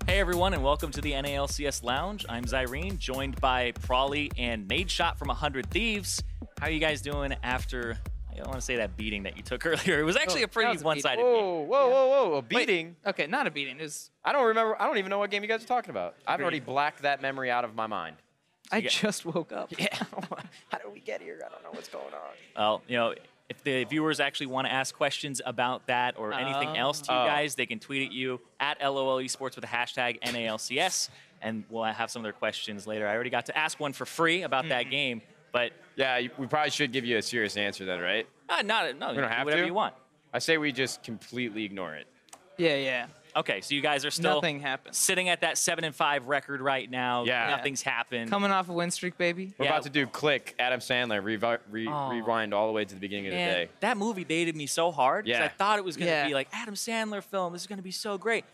Hey everyone, and welcome to the LCS Lounge. I'm Zyrene, joined by Prawley and Nadeshot from 100 Thieves. How are you guys doing after, I don't want to say that beating that you took earlier. It was actually a pretty one-sided beating. Whoa, a beating? Wait, okay, not a beating. It was... I don't remember. I don't even know what game you guys are talking about. I've already blacked that memory out of my mind. I just woke up. Yeah. How did we get here? I don't know what's going on. Well, you know, if the viewers actually want to ask questions about that or anything else to you guys, they can tweet at you at LOL Esports with the hashtag NALCS, and we'll have some of their questions later. I already got to ask one for free about that game, but... Yeah, we probably should give you a serious answer then, right? No, we don't have whatever to? you want. I say we just completely ignore it. Yeah. Okay, so you guys are still Nothing happened. Sitting at that 7-5 record right now. Yeah. Nothing's happened. Coming off a win streak, baby. We're about to do Click, Adam Sandler, rewind all the way to the beginning of the day. That movie dated me so hard because I thought it was going to be like Adam Sandler film. This is going to be so great.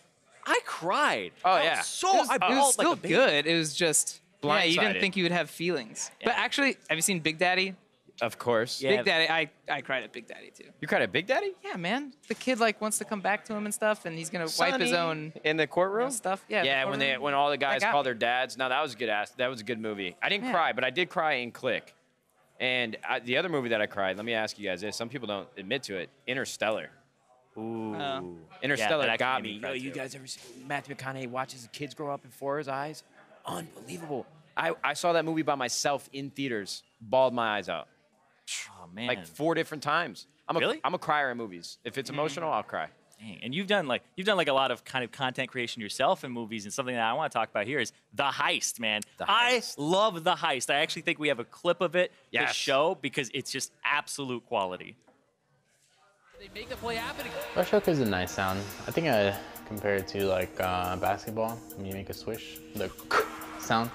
I cried. Oh, I yeah. was so It was still like a baby. good. It was just... Yeah, you didn't Blindsided. think you would have feelings. Yeah. But actually, have you seen Big Daddy? Of course. Yeah. Big Daddy, I cried at Big Daddy, too. You cried at Big Daddy? Yeah, man. The kid, like, wants to come back to him and stuff, and he's going to wipe his own in the courtroom stuff. Yeah, Yeah, when all the guys got call me. their dads. No, that was a good That was a good movie. I didn't cry, but I did cry in Click. And the other movie that I cried, let me ask you guys this. Some people don't admit to it. Interstellar. Ooh. Interstellar that got actually me. made me cry, You too. guys ever see Matthew McConaughey watches the kids grow up before his eyes? Unbelievable. I saw that movie by myself in theaters, bawled my eyes out. Oh, man. Like 4 different times. Really? I'm a crier in movies. If it's emotional, I'll cry. Dang. And you've done like a lot of kind of content creation yourself in movies, and something that I want to talk about here is The Heist, man. I love The Heist. I actually think we have a clip of it to show because it's just absolute quality. They make the play happen. Brushhook is a nice sound. I think I compare it to like basketball when you make a swish. The sound.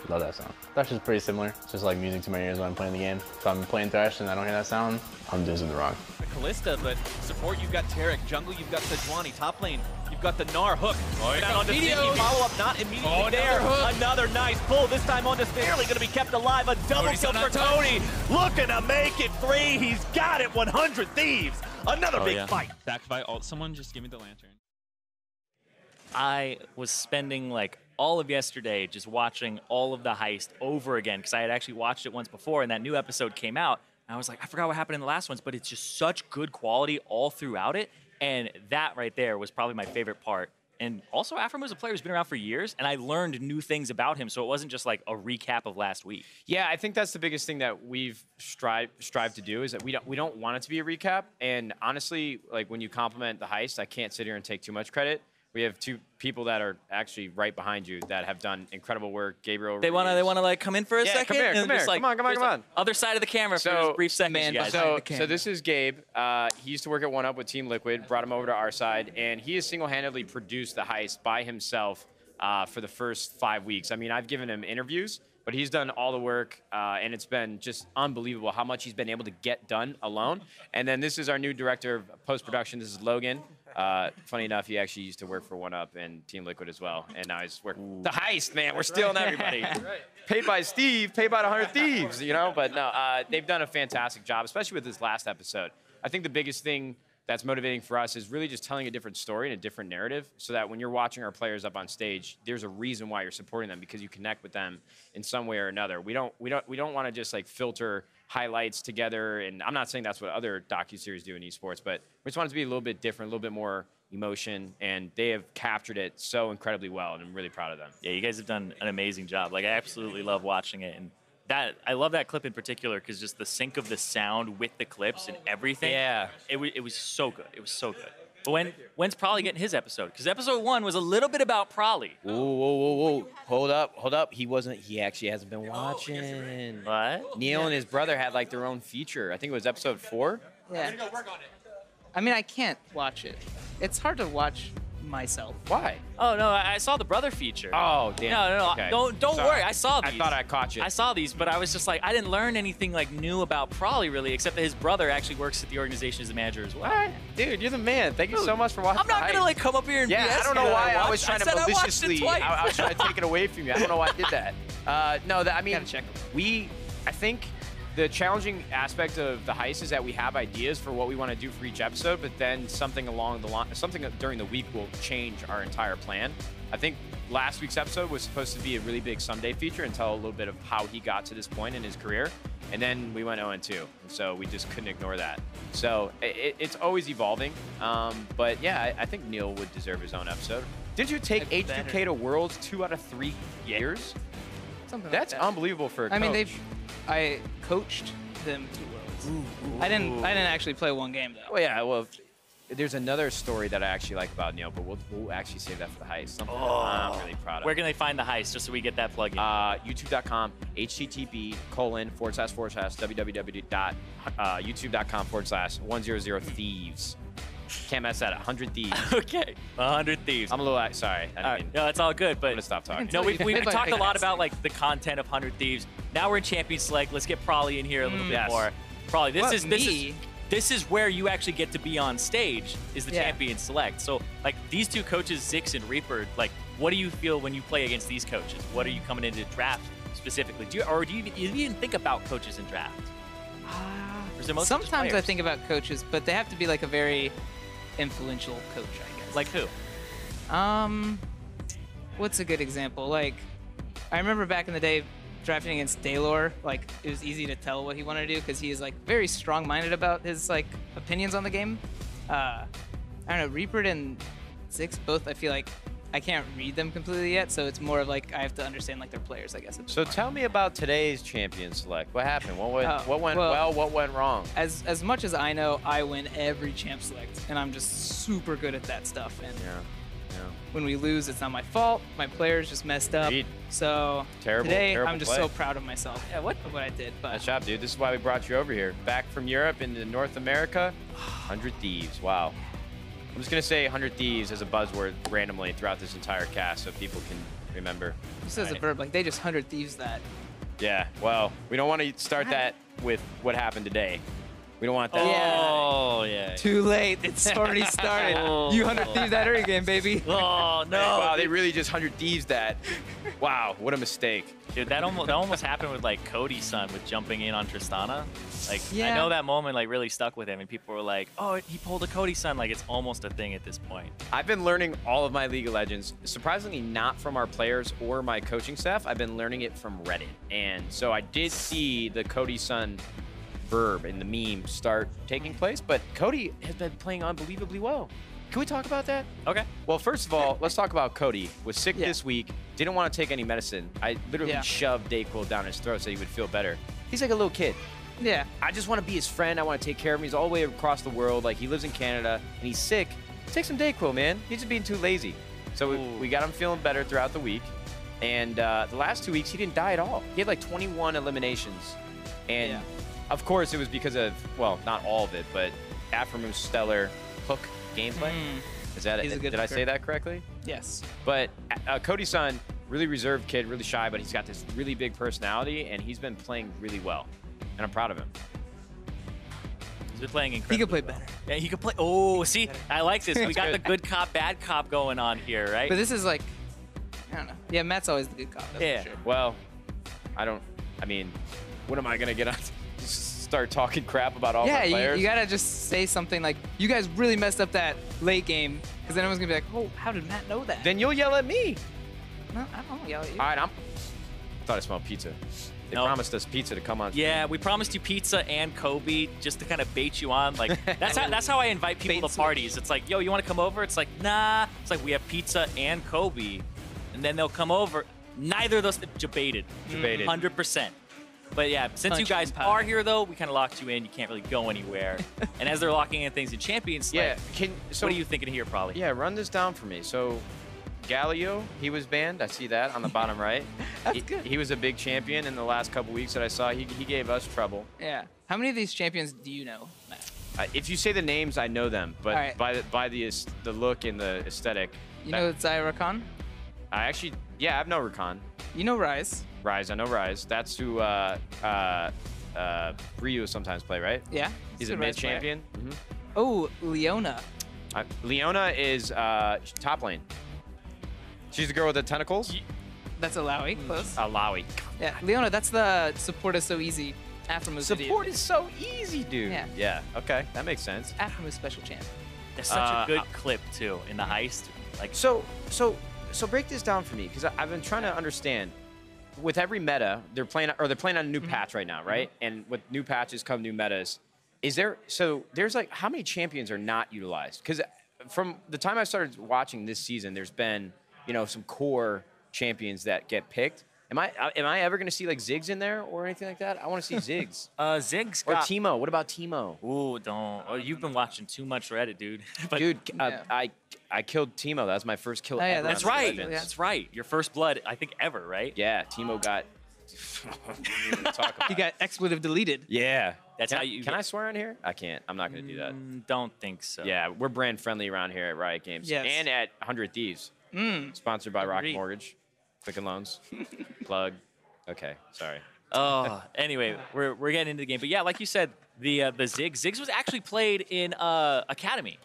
Love that sound. Thrash is pretty similar. It's just like music to my ears when I'm playing the game. If I'm playing Thrash and I don't hear that sound, I'm doing something wrong. Kalista, but support, you've got Tarek. Jungle, you've got Sejuani. Top lane, you've got the Gnar hook. Down on the Sticky, follow up not immediately there. Another nice pull, this time on the barely going to be kept alive. A double kill for Tony. Looking to make it 3. He's got it, 100 Thieves. Another big fight. Backed by ult. Someone just give me the lantern. I was spending like all of yesterday just watching all of The Heist over again because I had actually watched it once before, and that new episode came out. And I was like, I forgot what happened in the last ones, but it's just such good quality all throughout it. And that right there was probably my favorite part. And also, Aframu is a player who's been around for years, and I learned new things about him, so it wasn't just like a recap of last week. Yeah, I think that's the biggest thing that we've strived to do is that we don't want it to be a recap. And honestly, like when you compliment The Heist, I can't sit here and take too much credit. We have 2 people that are actually right behind you that have done incredible work. Gabriel. They wanna like come in for a second. Come here. Just, like, Come on. Other side of the camera for a brief second, you guys. So this is Gabe. He used to work at 1UP with Team Liquid. Brought him over to our side, and he has single-handedly produced The Heist by himself for the first 5 weeks. I mean, I've given him interviews, but he's done all the work, and it's been just unbelievable how much he's been able to get done alone. And then this is our new director of post-production. This is Logan. Funny enough, he actually used to work for 1UP and Team Liquid as well, and now he's working The Heist, man. We're stealing everybody. Paid by Steve, paid by 100 Thieves, you know? But no, they've done a fantastic job, especially with this last episode. I think the biggest thing that's motivating for us is really just telling a different story and a different narrative so that when you're watching our players up on stage, there's a reason why you're supporting them because you connect with them in some way or another. We don't want to just like filter highlights together, and I'm not saying that's what other docuseries do in esports, but we just want it to be a little bit different, a little bit more emotion, and they have captured it so incredibly well, and I'm really proud of them. Yeah, you guys have done an amazing job. Like, I absolutely love watching it, and I love that clip in particular because just the sync of the sound with the clips and everything. Yeah, it was so good. It was so good. But when's Prawley getting his episode? Because episode 1 was a little bit about Prawley. Whoa. Hold up. He actually hasn't been watching. What? Neil and his brother had like their own feature. I think it was episode 4. Yeah. I mean, I can't watch it. It's hard to watch myself. Why? Oh, no, I saw the brother feature. Oh, damn. No. Okay. Don't worry. I saw these. I thought I caught you. I saw these, but I was just like, I didn't learn anything like new about Prawley really, except that his brother actually works at the organization as a manager as well. What? Dude, you're the man. Thank you so much for watching. I'm not gonna like come up here and BS. I don't know why I was trying to maliciously. I was trying to take it away from you. I don't know why I did that. No, I mean, gotta check. I think the challenging aspect of the heist is that we have ideas for what we want to do for each episode, but then something during the week will change our entire plan. I think last week's episode was supposed to be a really big someday feature and tell a little bit of how he got to this point in his career. And then we went 0-2, and so we just couldn't ignore that. So it's always evolving. But yeah, I think Neil would deserve his own episode. Did you take H2K to Worlds 2 out of 3 years? Something That's like that. unbelievable for a coach. I mean, I coached them to Worlds. I didn't actually play one game though. Well, yeah. Well, there's another story that I actually like about Neil, but we'll actually save that for the heist. Something I'm really proud of. Where can they find the heist, just so we get that plug in? YouTube.com, http://www.youtube.com/100thieves. Can't mess that up. 100 Thieves. Okay, 100 Thieves. I'm a little sorry. I mean, No, it's all good, but I'm gonna stop talking. No, we've If I talked a lot guess. about like the content of 100 Thieves. Now we're in Champion Select. Let's get Prolly in here a little bit Yes. more. Prolly, Me? this is where you actually get to be on stage, is the Yeah. Champion Select. So like these two coaches, Zix and Reaper, like what do you feel when you play against these coaches? What are you coming into draft specifically? Do you even think about coaches in draft? Or is it mostly just Sometimes I players? think about coaches, but they have to be like a very influential coach, I guess. Like who? What's a good example? Like, I remember back in the day drafting against Daylor, like it was easy to tell what he wanted to do because he is like very strong-minded about his like opinions on the game. I don't know, Reaper and Zix both, I feel like I can't read them completely yet, so it's more of like I have to understand like their players, I guess. So tell me about today's Champion Select. What happened? What went well- well? What went wrong? As much as I know, I win every champ select, and I'm just super good at that stuff. And Yeah. when we lose, it's not my fault. My players just messed up. Agreed. So Terrible- today, terrible I'm just play. so proud of myself. Yeah, what I did, but Nice job, dude. This is why we brought you over here. Back from Europe into North America, 100 Thieves. Wow. I'm just going to say 100 Thieves as a buzzword randomly throughout this entire cast so people can remember. just as a Right. verb, like they just 100 thieves that. Yeah, well, we don't want to start that with what happened today. We don't want that. Yeah. Oh yeah. Too late. It's already started. You 100 thieves that early game, baby. Oh no. Wow, they really just 100 Thieves that. Wow, what a mistake. Dude, that almost happened with like Cody's son with jumping in on Tristana. Like I Yeah. know that moment like really stuck with him, and people were like, "Oh, he pulled a Cody son." Like it's almost a thing at this point. I've been learning all of my League of Legends, surprisingly not from our players or my coaching staff. I've been learning it from Reddit. And so I did see the Cody Sun verb in the meme start taking place, but Cody has been playing unbelievably well. Can we talk about that? Okay. Well, first of all, let's talk about Cody. Was sick Yeah. this week, didn't want to take any medicine. I literally Yeah. shoved Dayquil down his throat so he would feel better. He's like a little kid. Yeah. I just want to be his friend. I want to take care of him. He's all the way across the world. Like, he lives in Canada, and he's sick. Take some Dayquil, man. He's just being too lazy. So we got him feeling better throughout the week. And the last 2 weeks, he didn't die at all. He had like 21 eliminations. And, Yeah. of course, it was because of, well, not all of it, but Aframu's stellar hook gameplay. Is that He's a good Did I hooker. say that correctly? Yes. But Cody's son, really reserved kid, really shy, but he's got this really big personality, and he's been playing really well. And I'm proud of him. He's been playing He incredibly could play well. better. Yeah, he could play. Oh, see, I like this. We got good. the good cop, bad cop going on here, right? But this is like, I don't know. Yeah, Matt's always the good cop. That's Yeah. For sure. Well, I mean, what am I going to get on? Just start talking crap about all Yeah, my players? you gotta just say something like, "You guys really messed up that late game," because then everyone's gonna be like, "Oh, how did Matt know that?" Then you'll yell at me. No, I don't yell at you. All right, I thought I smelled pizza. They No. promised us pizza to come on. Yeah, we promised you pizza and Kobe just to kind of bait you on. Like that's how I invite people Bait to switch. parties. It's like, yo, you want to come over? It's like, nah. It's like we have pizza and Kobe, and then they'll come over. Neither of those debated. Debated. 100%. But yeah, since you Punch guys and power. are here though, we kind of locked you in. You can't really go anywhere. And as they're locking in things in Champions, Yeah. like, So, what are you thinking here, probably? Yeah, run this down for me. So, Galio, he was banned. I see that on the bottom right. That's good. He was a big champion in the last couple weeks that I saw. He gave us trouble. Yeah. How many of these champions do you know, Matt? If you say the names, I know them, but All right. by the look and the aesthetic, You know Zyra Khan? I actually, yeah, I've known Rakan. You know Rise? Rise, I know Rise. That's who Ryu sometimes play, right? Yeah. He's a a good Rise mid player. champion. Oh, Leona. Leona is top lane. She's the girl with the tentacles. That's Alawi. Close. Alawi. Yeah, Leona, that's the support is so easy Aftermove's Support is so easy, dude. Yeah. Yeah. Okay, that makes sense. Aftermove's special champ. There's such a good clip too in the heist. Like So break this down for me, because I've been trying to understand. With every meta, they're playing on a new patch right now, right? And with new patches come new metas. There's like, how many champions are not utilized? Because from the time I started watching this season, there's been, some core champions that get picked. Am I ever going to see like Ziggs in there or anything like that? I want to see Ziggs. Ziggs Or got... Teemo. What about Teemo? Ooh, don't. Oh, you've been watching too much Reddit, dude. But Dude, Yeah. I killed Teemo. That was my first kill Oh, yeah, ever. that's on right. Legends. That's right. Your first blood, I think, ever, right? Yeah, Teemo got... talk about He got expletive deleted. Yeah. That's Can how I- you Can I get- swear on here? I can't. I'm not going to do that. Don't think so. Yeah, we're brand friendly around here at Riot Games. Yes. And at 100 Thieves. Sponsored by Rocket Agreed. Mortgage. Quicken Loans. Plug. Okay, sorry. Oh, anyway, we're getting into the game, but yeah, like you said, the Ziggs was actually played in Academy.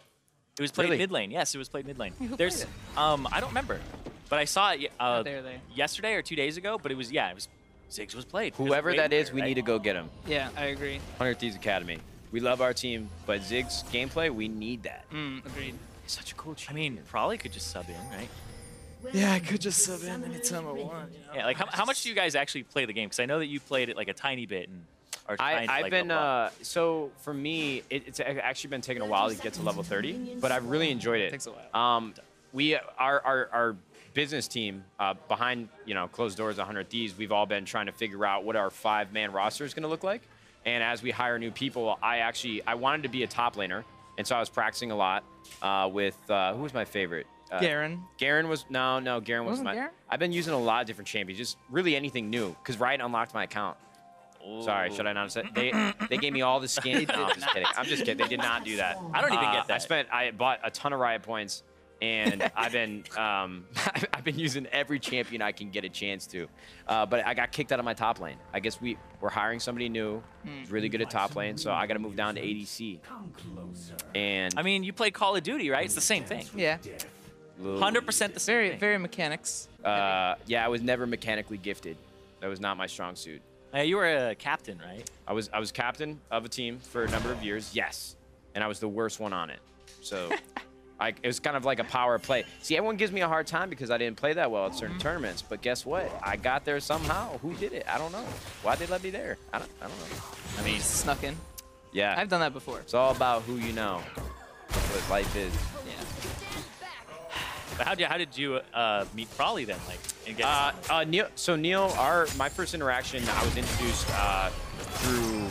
It was played Really? mid lane. Yes, it was played mid lane. Who There's played I don't remember, but I saw it there they. yesterday or 2 days ago. But it was Ziggs was played. It was Whoever that is, Ravenware, we right? need to go get him. Yeah, I agree. 100 Thieves Academy. We love our team, but Ziggs gameplay, we need that. Agreed. He's such a cool I mean, probably could just sub in, right? Yeah, I could just sub in anytime I want. Yeah, like how much do you guys actually play the game? Because I know that you played it like a tiny bit and are trying to, I've like, been level up. so for me, it's actually been taking a while to get to level 30, but I've really enjoyed it. Takes a while. Our business team behind closed doors, 100 Thieves, we've all been trying to figure out what our 5-man roster is going to look like. And as we hire new people, I wanted to be a top laner, and so I was practicing a lot with who was my favorite. Garen. Garen was no. Garen was Wasn't my. Garen? I've been using a lot of different champions, just really anything new, because Riot unlocked my account. Sorry, should I not have said? They gave me all the skins. No, I'm just kidding. I'm just kidding. They did not do that. I don't even get that. I bought a ton of Riot points, and I've been using every champion I can get a chance to. But I got kicked out of my top lane. I guess we're hiring somebody new, who's really good at top lane, so I got to move down to ADC. And I mean, you played Call of Duty, right? It's the same thing. Yeah. 100% the same Very, thing. very mechanics. yeah, I was never mechanically gifted. That was not my strong suit. You were a captain, right? I was captain of a team for a number of years, yes, and I was the worst one on it. So it was kind of like a power play. See, everyone gives me a hard time because I didn't play that well at certain tournaments, but guess what? I got there somehow. Who did it? I don't know. Why'd they let me there? I don't know. I mean, Snuck in. Yeah, I've done that before. it's all about who you know. That's what life is. Yeah. but how did you meet Frawley then? Like, and get Neil, my first interaction, I was introduced through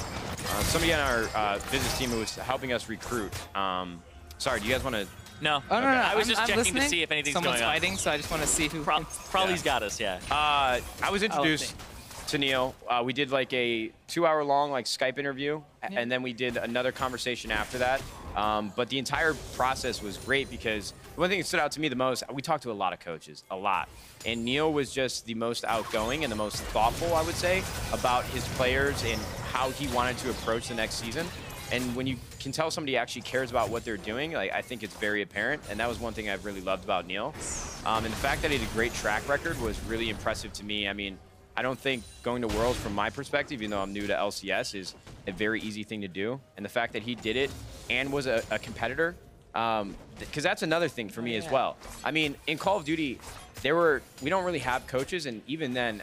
somebody on our business team who was helping us recruit. Sorry, do you guys want to? no. Oh, no, no, I was I'm just checking listening. to see if anything's Someone's going on. fighting, so I just want to see who. Frawley's got us, yeah. I was introduced to Neil. We did like a 2-hour-long Skype interview, and then we did another conversation after that. But the entire process was great because one thing that stood out to me the most, we talked to a lot of coaches, a lot. And Neil was just the most outgoing and the most thoughtful, I would say, about his players and how he wanted to approach the next season. And when you can tell somebody actually cares about what they're doing, I think it's very apparent. And that was one thing I've really loved about Neil. And the fact that he had a great track record was really impressive to me. I mean, I don't think going to Worlds, from my perspective, even though I'm new to LCS, is a very easy thing to do. And the fact that he did it and was a competitor, because that's another thing for me as well. I mean, in Call of Duty, we don't really have coaches, and even then,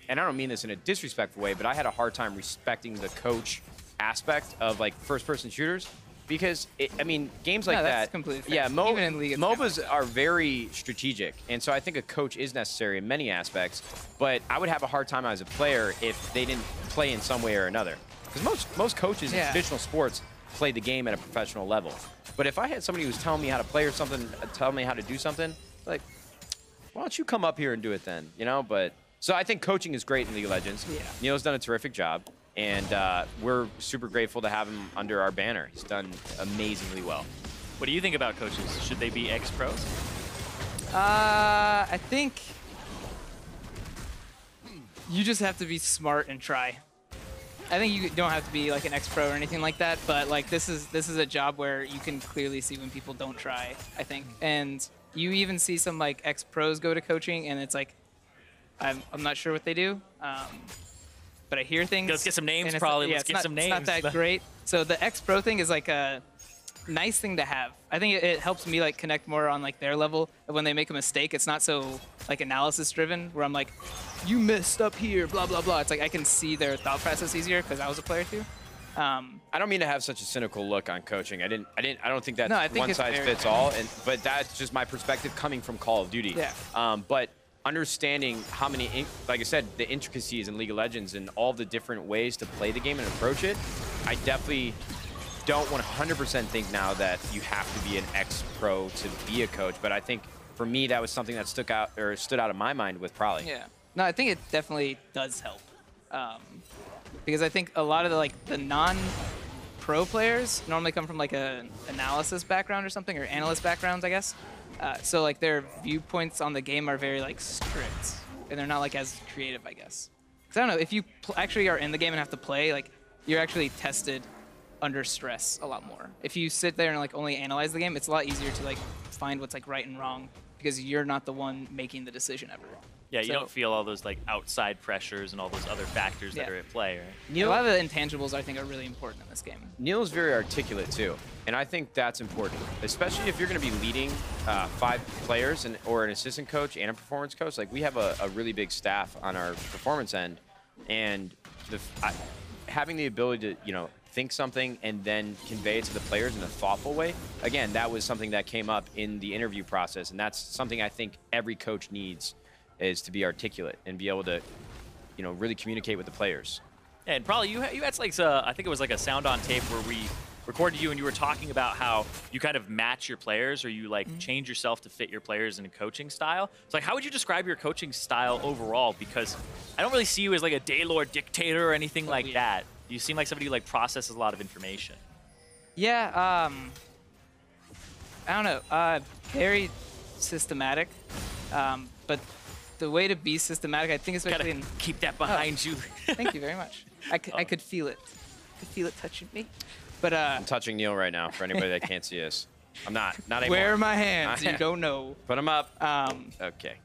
and I don't mean this in a disrespectful way, but I had a hard time respecting the coach aspect of first-person shooters. Because, games like that's that, completely fair. yeah, Even in League, it's MOBAs are very strategic, and so I think a coach is necessary in many aspects, but I would have a hard time as a player if they didn't play in some way or another. Because most coaches in traditional sports play the game at a professional level. But if I had somebody who was telling me how to play or something, telling me how to do something, like, why don't you come up here and do it then, But so I think coaching is great in League of Legends. Yeah. Neil's done a terrific job. And we're super grateful to have him under our banner. He's done amazingly well. What do you think about coaches? Should they be ex-pros? I think you just have to be smart and try. I think you don't have to be an ex-pro or anything like that, but this is a job where you can clearly see when people don't try, I think. And you even see some ex-pros go to coaching, and it's I'm not sure what they do. but I hear things. Let's get some names, and it's- probably. Yeah, Let's get some names. It's not that great. So the X-Pro thing is like a nice thing to have. I think it helps me like connect more on like their level. When they make a mistake, it's not so like analysis driven, where I'm like, you messed up here, blah blah blah. It's like I can see their thought process easier because I was a player too. I don't mean to have such a cynical look on coaching. I don't think that's I think one it's size very fits all. But that's just my perspective coming from Call of Duty. Yeah. But understanding how many, like I said, the intricacies in League of Legends and all the different ways to play the game and approach it, I definitely don't 100% think now that you have to be an ex-pro to be a coach. But I think for me, that was something that stood out of my mind with Prolly. Yeah. No, I think it definitely does help. Because I think a lot of the non-pro players normally come from like an analysis background or something, or analyst backgrounds, I guess. So like their viewpoints on the game are very like strict, and they're not like as creative, I guess. Because I don't know, if you actually are in the game and have to play, like you're actually tested under stress a lot more. If you sit there and like only analyze the game, it's a lot easier to like find what's like right and wrong because you're not the one making the decision ever. Yeah, you don't feel all those like outside pressures and all those other factors that are at play, right? A lot of the intangibles I think are really important in this game. Neil is very articulate too, and I think that's important, especially if you're going to be leading 5 players or an assistant coach and a performance coach. Like we have a really big staff on our performance end, and having the ability to think something and then convey it to the players in a thoughtful way. Again, that was something that came up in the interview process, and that's something I think every coach needs, is to be articulate and be able to, really communicate with the players. Yeah, and probably you had like I think it was like a sound on tape where we recorded you and you were talking about how you kind of match your players, or you like change yourself to fit your players in a coaching style. So like, how would you describe your coaching style overall? Because I don't really see you as like a Daylord dictator or anything like that. You seem like somebody who like processes a lot of information. Yeah, I don't know, very systematic, but the way to be systematic, I think, especially in... keep that behind you. Thank you very much. I could feel it. I could feel it touching me. But I'm touching Neil right now for anybody that can't see us. I'm not anymore. Where are my hands? You don't know. Put them up. Okay.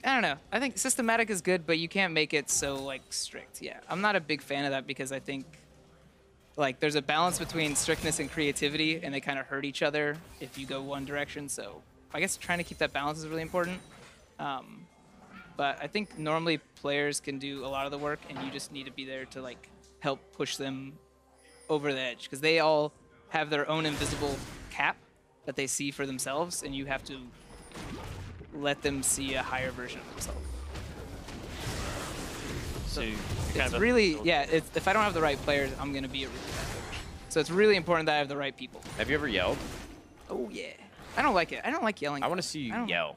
I don't know. I think systematic is good, but you can't make it so like strict. Yeah, I'm not a big fan of that because I think like there's a balance between strictness and creativity, and they kind of hurt each other if you go one direction. So I guess trying to keep that balance is really important. But I think normally players can do a lot of the work, and you just need to be there to like help push them over the edge, because they all have their own invisible cap that they see for themselves, and you have to let them see a higher version of themselves. So it's really, if I don't have the right players, I'm going to be a really bad coach. So it's really important that I have the right people. Have you ever yelled? Oh, yeah. I don't like it. I don't like yelling. I want to see you yell.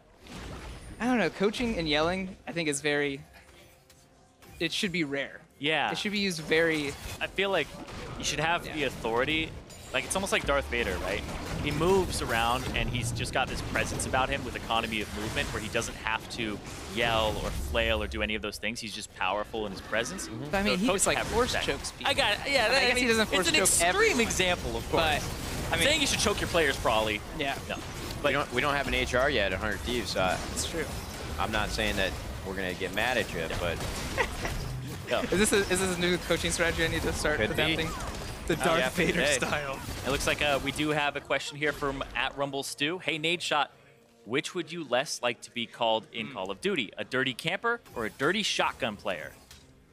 I don't know. Coaching and yelling, I think, is very... It should be rare. Yeah. It should be used very... I feel like you should have the authority. Like, it's almost like Darth Vader, right? He moves around, and he's just got this presence about him with economy of movement where he doesn't have to yell or flail or do any of those things. He's just powerful in his presence. But I mean, So he coach just like have force respect. chokes people. I got it. Yeah, I guess he doesn't force it's an choke extreme everyone. example, of course. But I'm saying you should choke your players, probably. Yeah. No. But we don't have an HR yet at 100 Thieves. It's true. I'm not saying that we're going to get mad at you, but... Is this a new coaching strategy I need to start adapting? The Darth Vader style. It looks like we do have a question here from @RumbleStew. Hey, Nadeshot, which would you less like to be called in Call of Duty? A dirty camper or a dirty shotgun player?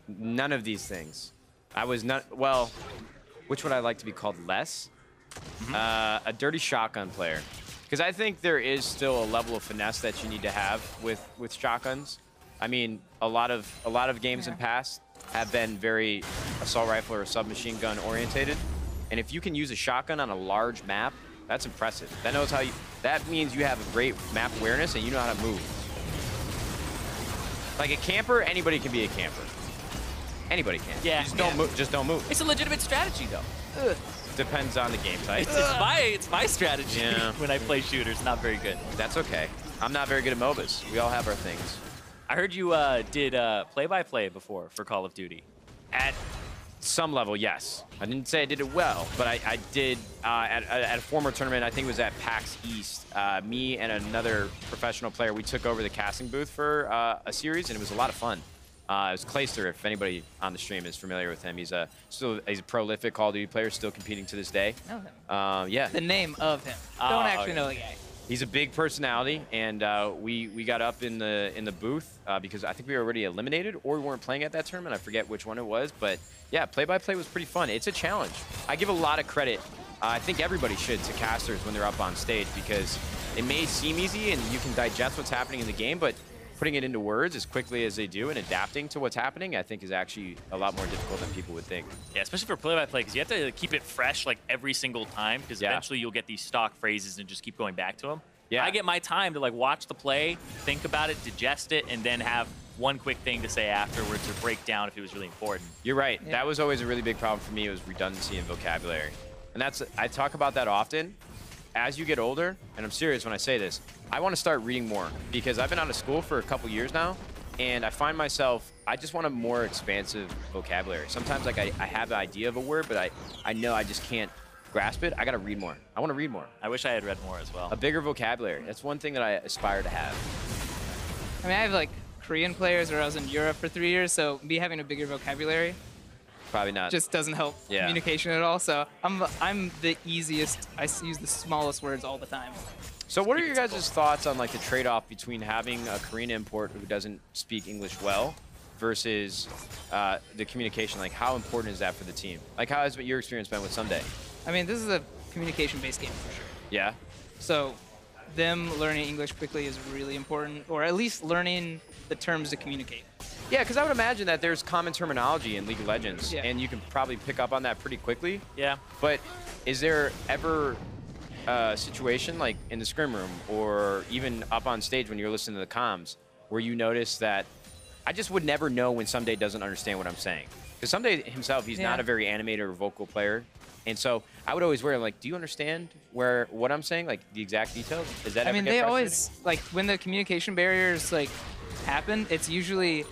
None of these things. I was not... Well, which would I like to be called less? A dirty shotgun player. Because I think there is still a level of finesse that you need to have with shotguns. I mean, a lot of games in past have been very assault rifle or submachine gun orientated, and if you can use a shotgun on a large map, that's impressive. That means you have a great map awareness and you know how to move. Like a camper, anybody can be a camper. Anybody can. Yeah. Just don't move. It's a legitimate strategy, though. Depends on the game type. It's my strategy when I play shooters. Not very good. That's okay. I'm not very good at MOBAs. We all have our things. I heard you did play-by-play before for Call of Duty. At some level, yes. I didn't say I did it well, but I did at a former tournament. I think it was at PAX East. Me and another professional player, we took over the casting booth for a series, and it was a lot of fun. It was Clayster, if anybody on the stream is familiar with him. He's a prolific Call of Duty player, still competing to this day. Know him. Yeah. The name of him. Don't actually know the guy. He's a big personality, and we got up in the booth because I think we were already eliminated, or we weren't playing at that tournament. I forget which one it was, but yeah, play-by-play was pretty fun. It's a challenge. I give a lot of credit. I think everybody should to casters when they're up on stage, because it may seem easy and you can digest what's happening in the game, but putting it into words as quickly as they do and adapting to what's happening, I think is actually a lot more difficult than people would think. Yeah, especially for play-by-play, because you have to keep it fresh like every single time, because eventually you'll get these stock phrases and just keep going back to them. Yeah. I get my time to like watch the play, think about it, digest it, and then have one quick thing to say afterwards or break down if it was really important. You're right. Yeah. That was always a really big problem for me, was redundancy in vocabulary. And I talk about that often. As you get older, and I'm serious when I say this, I want to start reading more, because I've been out of school for a couple years now, and I find myself, I just want a more expansive vocabulary. Sometimes like I have an idea of a word, but I know I just can't grasp it. I got to read more. I want to read more. I wish I had read more as well. A bigger vocabulary. That's one thing that I aspire to have. I mean, I have like Korean players, or I was in Europe for 3 years, so me having a bigger vocabulary probably not. Just doesn't help communication at all. So I'm the easiest. I use the smallest words all the time. So what are your guys' thoughts on like the trade-off between having a Korean import who doesn't speak English well versus the communication? Like, how important is that for the team? Like, how has your experience been with Someday? I mean, this is a communication-based game for sure. Yeah. So them learning English quickly is really important, or at least learning the terms to communicate. Yeah, because I would imagine that there's common terminology in League of Legends, and you can probably pick up on that pretty quickly. Yeah. But is there ever a situation like in the scrim room or even up on stage when you're listening to the comms where you notice that I just would never know when Someday doesn't understand what I'm saying? Because Someday himself, he's not a very animated or vocal player. And so I would always worry, like, do you understand what I'm saying? Like, the exact details? Is that I mean, they always, like, when the communication barriers, like, happen, it's usually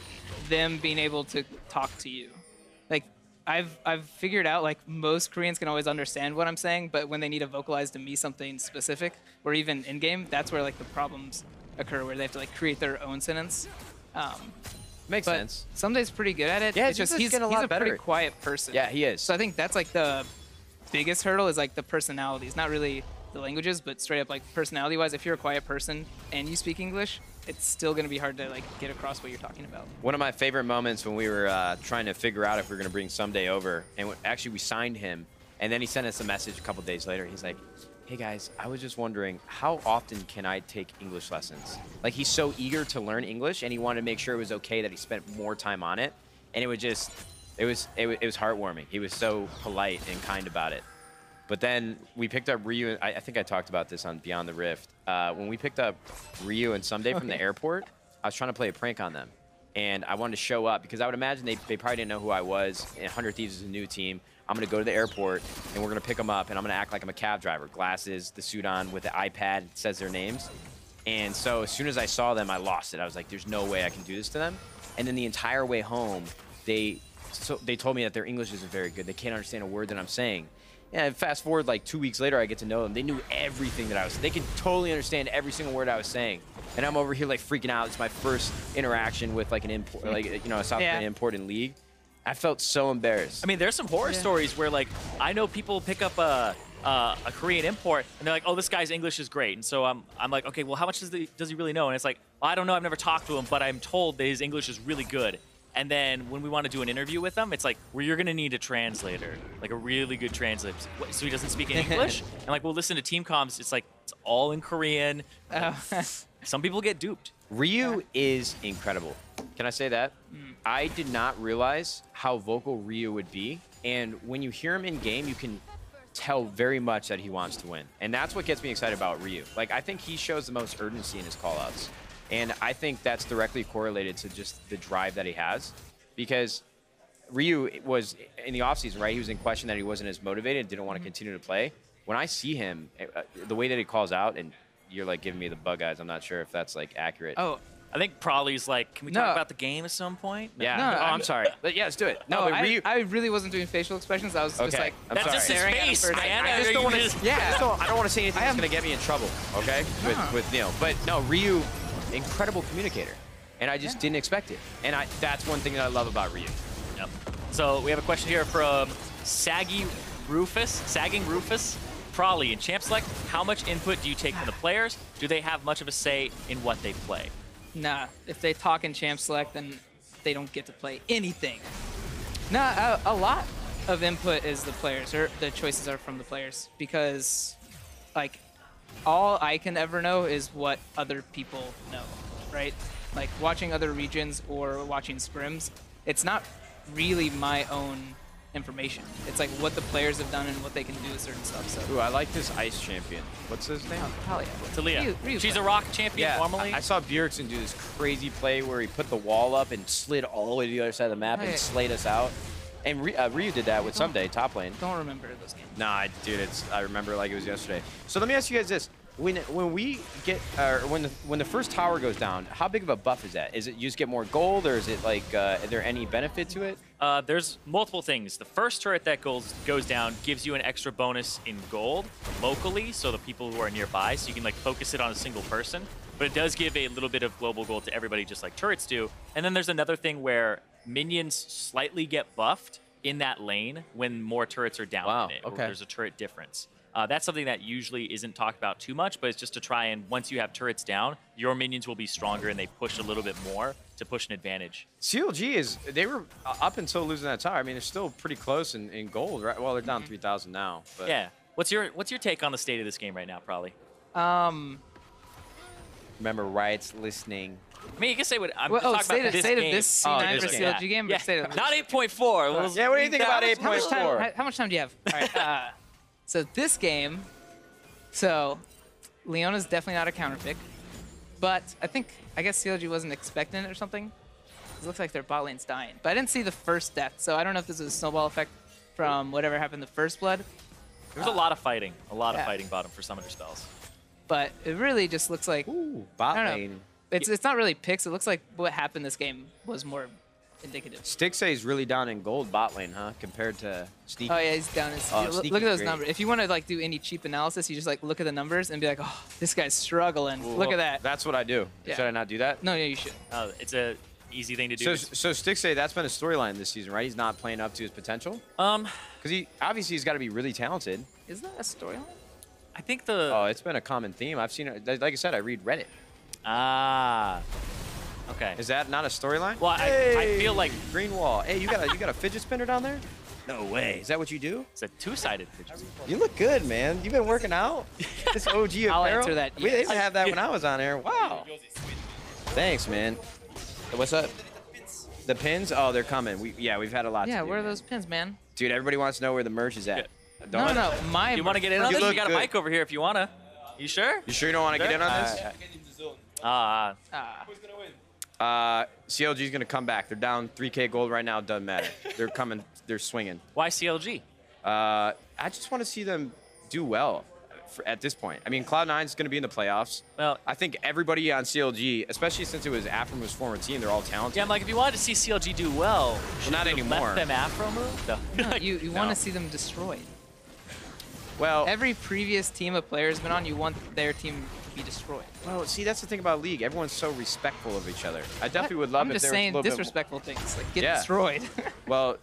them being able to talk to you. Like, I've figured out, like, most Koreans can always understand what I'm saying, but when they need to vocalize to me something specific, or even in-game, that's where, like, the problems occur, where they have to, like, create their own sentence. Makes sense. Someday's pretty good at it. Yeah, it's just he's a pretty quiet person. Yeah, he is. So I think that's, like, the biggest hurdle is, like, the personalities. Not really the languages, but straight up, like, personality-wise, if you're a quiet person and you speak English, it's still going to be hard to, like, get across what you're talking about. One of my favorite moments when we were trying to figure out if we were going to bring Someday over, and actually we signed him, and then he sent us a message a couple days later. He's like, hey guys, I was just wondering, how often can I take English lessons? Like, he's so eager to learn English, and he wanted to make sure it was okay that he spent more time on it. And it was just, it was heartwarming. He was so polite and kind about it. But then we picked up Ryu. I think I talked about this on Beyond the Rift. When we picked up Ryu and Someday from the airport, I was trying to play a prank on them. And I wanted to show up because I would imagine they probably didn't know who I was. And 100 Thieves is a new team. I'm going to go to the airport, and we're going to pick them up, and I'm going to act like I'm a cab driver. Glasses, the suit on with the iPad, it says their names. And so as soon as I saw them, I lost it. I was like, there's no way I can do this to them. And then the entire way home, they told me that their English isn't very good. They can't understand a word that I'm saying. And fast forward like 2 weeks later, I get to know them. They knew everything that I was saying. They could totally understand every single word I was saying. And I'm over here like freaking out. It's my first interaction with like an import, like, you know, a South Korean import in League. I felt so embarrassed. I mean, there's some horror stories where, like, I know people pick up a Korean import, and they're like, oh, this guy's English is great. And so I'm like, okay, well, how much does he really know? And it's like, well, I don't know. I've never talked to him, but I'm told that his English is really good. And then when we want to do an interview with him, it's like, well, you're going to need a translator, like a really good translator. So he doesn't speak English? And, like, we'll listen to team comms. It's like, it's all in Korean. Some people get duped. Ryu is incredible. Can I say that? I did not realize how vocal Ryu would be. And when you hear him in game, you can tell very much that he wants to win. And that's what gets me excited about Ryu. Like, I think he shows the most urgency in his callouts. And I think that's directly correlated to just the drive that he has. Because Ryu was, in the offseason, right, he was in question that he wasn't as motivated, didn't want to continue to play. When I see him, the way that he calls out, and you're, like, giving me the bug eyes, I'm not sure if that's, like, accurate. Oh, I think Prolly's like, can we talk about the game at some point? Yeah. No, I'm sorry. But yeah, let's do it. No, but Ryu... I really wasn't doing facial expressions. I was just like... That's just his face, man. I just don't want to... Yeah. I don't want to say anything that's going to get me in trouble, okay? With Neil. But no, Ryu, incredible communicator. and I just didn't expect it. And that's one thing that I love about Ryu. Yep. So we have a question here from Sagging Rufus. Probably in Champ Select, how much input do you take from the players? Do they have much of a say in what they play? Nah, if they talk in Champ Select, then they don't get to play anything. Nah, a lot of input is the players, or the choices are from the players, because like all I can ever know is what other people know, right? Like watching other regions or watching scrims, it's not really my own information. It's like what the players have done and what they can do with certain stuff. So. Ooh, I like this ice champion. What's his name? Oh, hell yeah. Talia. Ryu She's play. a rock champion normally. I saw Bjergsen do this crazy play where he put the wall up and slid all the way to the other side of the map and slayed us out. And Ryu did that with Someday, top lane. Don't remember those games. Nah, dude, I remember like it was yesterday. So let me ask you guys this: when we get when the first tower goes down, how big of a buff is that? Is it you just get more gold, or is it like is there any benefit to it? There's multiple things. The first turret that goes down gives you an extra bonus in gold locally, so the people who are nearby, so you can like focus it on a single person. But it does give a little bit of global gold to everybody, just like turrets do. And then there's another thing where minions slightly get buffed in that lane when more turrets are down in it. Okay. There's a turret difference. That's something that usually isn't talked about too much, but it's just to try and, once you have turrets down, your minions will be stronger and they push a little bit more to push an advantage. CLG they were up until losing that tower. I mean, they're still pretty close in gold, right? Well, they're down 3,000 now. But. Yeah. What's your take on the state of this game right now, probably? Remember, Riot's listening. I mean, you can say what I'm Well, talking about state of game. this C9 this versus game. CLG game? Yeah. Or state of Not 8.4. Yeah, what do you think about How much 8.4? time? How much time do you have? All right. So this game, Leona's definitely not a counter pick, but I guess CLG wasn't expecting it or something. It looks like their bot lane's dying, but I didn't see the first death, so I don't know if this is a snowball effect from whatever happened the first blood. There's a lot of fighting, fighting bottom for some of their spells. But it really just looks like Ooh, bot I don't know. lane. It's not really picks. It looks like what happened this game was more indicative. Stixay's really down in gold bot lane, huh? Compared to Sneaky. Oh yeah, he's down. Look Sneaky's at those great. numbers. If you want to like do any cheap analysis, you just like look at the numbers and be like, oh, this guy's struggling. Look at that. That's what I do. Yeah. Should I not do that? No, yeah, you should. It's a easy thing to do. So Stixay, that's been a storyline this season, right? He's not playing up to his potential. Because obviously he's got to be really talented. Is that a storyline? I think the Oh, it's been a common theme. I've seen it. Like I said, I read Reddit. Okay. Is that not a storyline? Well, I feel like green wall. Hey, you got a fidget spinner down there? no way. Is that what you do? It's a two-sided fidget spinner. You look good, man. You've been working out. This OG apparel. I'll answer that, We didn't yes. have that when I was on there. Wow. Thanks, man. What's up? The pins? Oh, they're coming. We've had a lot. Yeah, to do, where are man. those pins, man? Dude, everybody wants to know where the merch is at. No, my. Do you want to get in on You this? look We got a good. mic over here if you want to. You sure? You sure you don't want to get in on this? CLG's gonna come back. They're down 3K gold right now. Doesn't matter. They're coming. They're swinging. Why CLG? I just want to see them do well at this point. I mean, Cloud9's going to be in the playoffs. Well, I think everybody on CLG, especially since it was Afro's former team, they're all talented. yeah, I'm like, if you wanted to see CLG do well, should not you have anymore. Let them Afro move? No. No, you want to see them destroyed. Well, Every previous team a player's been on, you want their team to be destroyed. see, that's the thing about League. Everyone's so respectful of each other. I definitely would love I'm if just there was a saying little bit disrespectful things, like get Yeah. destroyed. Well,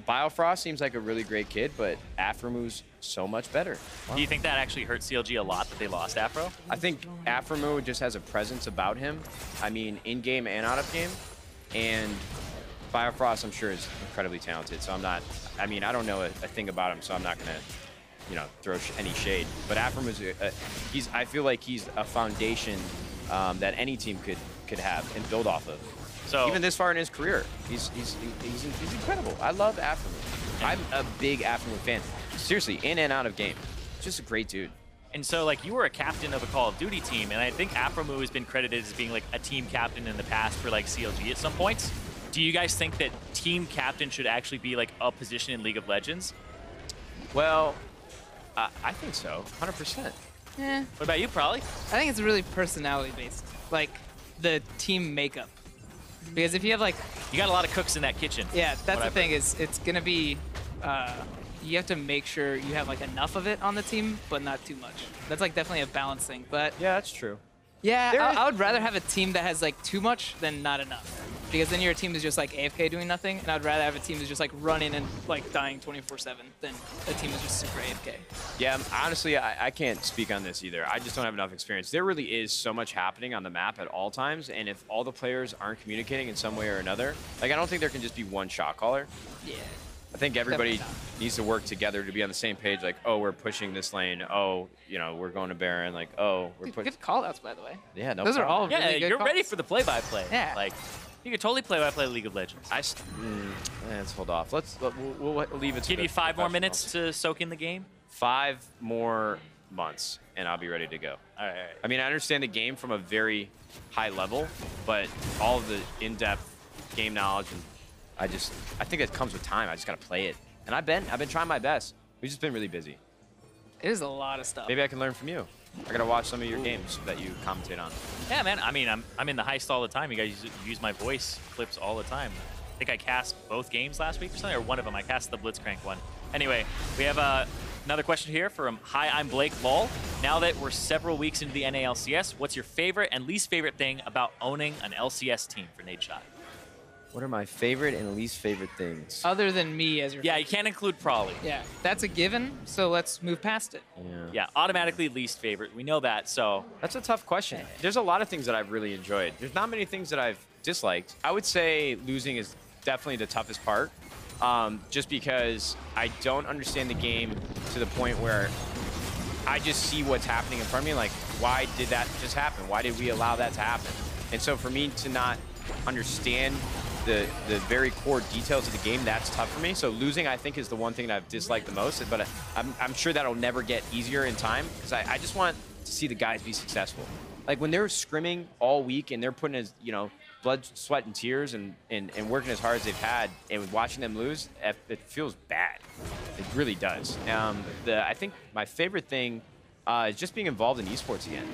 Biofrost seems like a really great kid, but Afromu's so much better. Do you think that actually hurt CLG a lot that they lost Afro? I think Afromu just has a presence about him. I mean, in-game and out of game. And Biofrost, I'm sure, is incredibly talented. So I don't know a thing about him, so I'm not going to, throw any shade. But Afromu's, I feel like he's a foundation that any team could have and build off of. So Even this far in his career, he's incredible. I love Afromu. I'm a big Afromu fan. Seriously, in and out of game. Just a great dude. And so, like, you were a captain of a Call of Duty team, and I think Afromu has been credited as being, like, a team captain in the past for, like, CLG at some points. Do you guys think that team captain should actually be, like, a position in League of Legends? Well, I think so, 100%. Yeah, What about you, Probably? I think it's really personality based, like the team makeup. Because if you have like, You got a lot of cooks in that kitchen. yeah, that's the Whatever. thing is it's gonna be, you have to make sure you have like enough of it on the team, but not too much. That's like definitely a balance thing. But Yeah, that's true. Yeah, I would rather have a team that has like too much than not enough. Because then your team is just like AFK doing nothing, and I'd rather have a team that's just like running and like dying 24/7 than a team that's just super AFK. Yeah, honestly, I can't speak on this either. I just don't have enough experience. There really is so much happening on the map at all times, and if all the players aren't communicating in some way or another, like I don't think there can just be one shot caller. Yeah. I think everybody needs to work together to be on the same page. Like, oh, we're pushing this lane. Oh, you know, we're going to Baron. Like, oh, we're pushing. Good call-outs, by the way. Yeah, no Those problem. are all Yeah, really good you're calls. ready for the play-by-play. Yeah. Like, you could totally play-by-play League of Legends. Let's hold off. We'll leave it to Give the you 5 more minutes professionals. to soak in the game. 5 more months, and I'll be ready to go. All right. I mean, I understand the game from a very high level, but all of the in-depth game knowledge, and I think that comes with time. I just gotta play it, and I've been trying my best. We've just been really busy. It is a lot of stuff. Maybe I can learn from you. I gotta watch some of your games that you commentate on. Yeah, man. I mean, I'm in the heist all the time. You guys use my voice clips all the time. I think I cast both games last week or something, or one of them. I cast the Blitzcrank one. Anyway, we have another question here from Hi, I'm Blake Ball. Now that we're several weeks into the NALCS, what's your favorite and least favorite thing about owning an LCS team for Nade Shot? What are my favorite and least favorite things? Other than me as your Yeah, you can't include Prawley. Yeah, that's a given, so let's move past it. Yeah, automatically least favorite. We know that, so. That's a tough question. There's a lot of things that I've really enjoyed. There's not many things that I've disliked. I would say losing is definitely the toughest part, just because I don't understand the game to the point where I just see what's happening in front of me. Like, why did that just happen? Why did we allow that to happen? And so for me to not understand the very core details of the game, that's tough for me. So losing, I think, is the one thing that I've disliked the most. But I'm sure that'll never get easier in time, because I just want to see the guys be successful. Like when they're scrimming all week and they're putting his, you know, blood, sweat, and tears and working as hard as they've had, and watching them lose, it feels bad. It really does. I think my favorite thing is just being involved in esports again.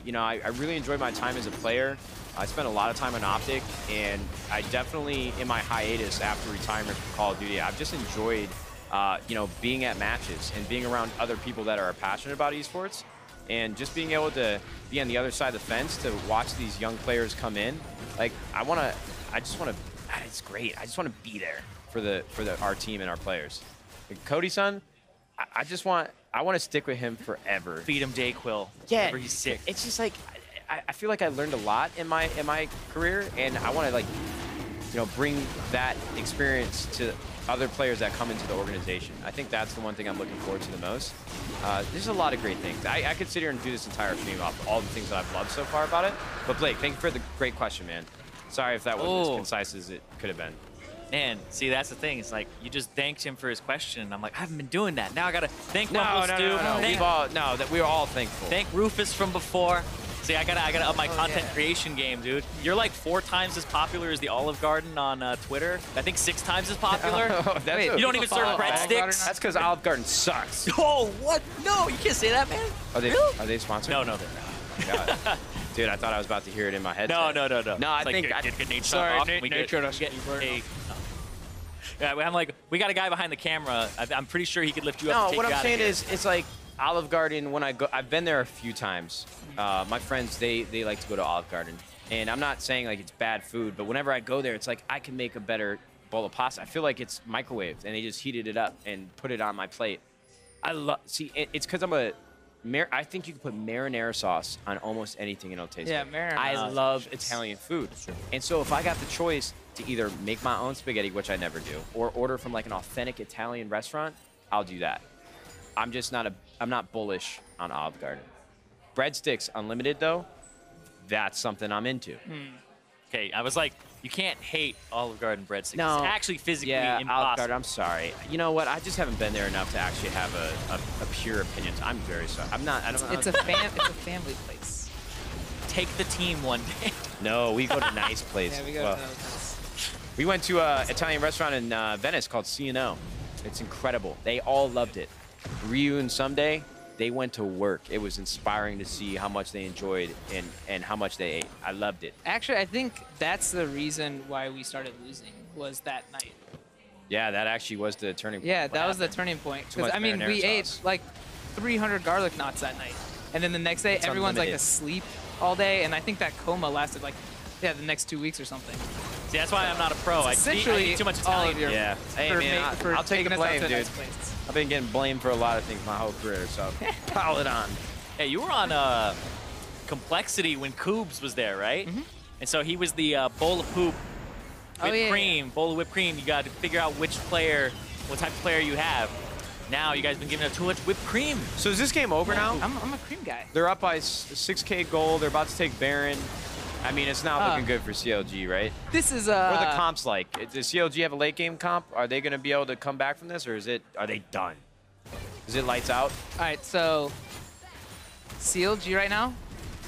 You know, I really enjoyed my time as a player. I spent a lot of time on Optic, and I definitely, in my hiatus after retirement from Call of Duty, I've just enjoyed, you know, being at matches and being around other people that are passionate about esports, and just being able to be on the other side of the fence to watch these young players come in. Like, it's great. I just want to be there for our team and our players. Like, Cody-san, I want to stick with him forever. Feed him Dayquil. Yeah, whenever he's sick. It's just like, I feel like I learned a lot in my career, and I want to, like, you know, bring that experience to other players that come into the organization. I think that's the one thing I'm looking forward to the most. There's a lot of great things. I could sit here and do this entire stream off all the things that I've loved so far about it. But Blake, thank you for the great question, man. Sorry if that wasn't as concise as it could have been. Man, see, that's the thing. It's like, you just thanked him for his question, and I'm like, I haven't been doing that. Now I got to thank Rumble Stu. That we're all thankful. Thank Rufus from before. See, I gotta up my content creation game, dude. You're like 4 times as popular as the Olive Garden on Twitter. I I think 6 times as popular. Wait, you don't even serve breadsticks. That's because Olive Garden sucks. Oh, what? No, you can't say that, man. Are they sponsored? No, they're not. God. Dude, I thought I was about to hear it in my head. No. No, I think I'm like, we got a guy behind the camera. I'm pretty sure he could lift you up. No, what I'm saying is, it's like Olive Garden. When I've been there a few times. My friends, they like to go to Olive Garden, and I'm not saying like it's bad food, but whenever I go there, it's like I can make a better bowl of pasta. I feel like it's microwaved, and they just heated it up and put it on my plate. It's because I think you can put marinara sauce on almost anything and it'll taste good. marinara. I love Italian food. And so if I got the choice to either make my own spaghetti, which I never do, or order from like an authentic Italian restaurant, I'll do that. I'm not bullish on Olive Garden. Breadsticks unlimited though, that's something I'm into. Okay, I was like, you can't hate Olive Garden breadsticks. No. It's actually physically Olive impossible. Garden, I'm sorry. You know what? I just haven't been there enough to actually have a pure opinion. I'm very sorry. It's a family place. Take the team one day. No, we go to nice places. Yeah, we go to those. We went to an Italian restaurant in Venice called C&O. It's incredible. They all loved it. Ryu and Someday, they went to work. It was inspiring to see how much they enjoyed and how much they ate. I loved it. Actually, I think that's the reason why we started losing, was that night. Yeah, that actually was the turning point. Yeah, that was the turning point. Too Because, much I mean, we marinara ate sauce. like 300 garlic knots that night. And then the next day, It's everyone's like unlimited. asleep. all day, and I think that coma lasted like, yeah, the next 2 weeks or something. See, that's why I'm not a pro. I Essentially, eat too much all Italian. of your Yeah. Hey, for man, for I'll take taking the us out blame, to the dude. next place. I've been getting blamed for a lot of things my whole career, so pile it on. Yeah, you were on Complexity when Koobs was there, right? And so he was the bowl of poop, whipped cream, bowl of whipped cream. You got to figure out which player, what type of player you have. Now you guys been giving up too much whipped cream. So is this game over now? I'm a cream guy. They're up by 6K gold. They're about to take Baron. I mean, it's not looking good for CLG, right? This is What are the comps like? Does CLG have a late game comp? Are they going to be able to come back from this, or are they done? Is it lights out? All right, so CLG right now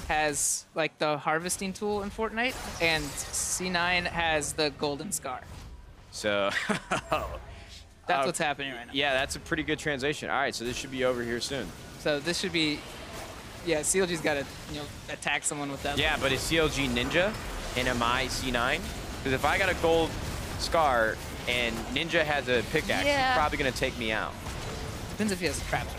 has like the harvesting tool in Fortnite, and C9 has the golden scar. So That's what's happening right now. yeah, that's a pretty good translation. All right, so this should be over here soon. So this should be, yeah, CLG's got to attack someone with that. Yeah, but is CLG Ninja and am I C9? Because if I got a gold scar and Ninja has a pickaxe, Yeah. he's probably going to take me out. Depends if he has traps.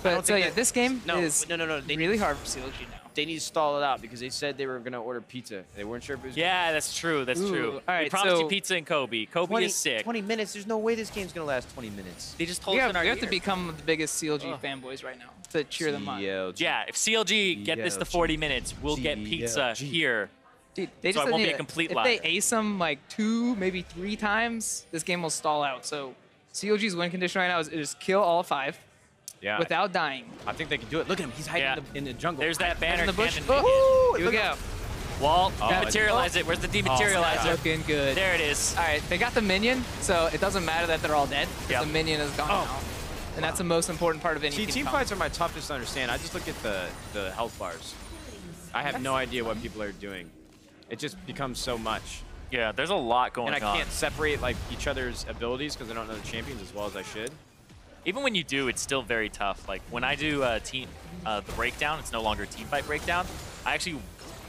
I don't But so think yeah, that- this game no, is no. They really hard for CLG now. They need to stall it out because they said they were going to order pizza. They weren't sure if it was Yeah, that's true. That's Ooh, true. all We right, promised you so- pizza and Kobe. Kobe is sick. 20 minutes. There's no way this game's going to last 20 minutes. They just told We us have, in our we have to ear. become the biggest CLG fanboys right now to cheer them on. CLG. Yeah, if CLG get this to 40 minutes, we'll get pizza CLG. here. Dude, they So just it won't need be a to- complete if lie. they ace them like 2, maybe 3 times, this game will stall out. So CLG's win condition right now is kill all 5 Yeah. without dying. I think they can do it. Look at him. He's hiding Yeah. in the jungle. There's that banner in the bush. cannon. Oh, Ooh, here we look go. Wall, Oh, dematerialize it. Where's the dematerializer? Looking good. There it is. All right, they got the minion, so it doesn't matter that they're all dead. 'Cause Yep. The minion is gone now. And that's the most important part of any See, team team comp. fights are my toughest to understand. I just look at the health bars. I have no idea what people are doing. It just becomes so much. Yeah, there's a lot going And I on. can't separate like each other's abilities because I don't know the champions as well as I should. Even when you do, it's still very tough. Like when I do the breakdown, it's no longer a team fight breakdown. I actually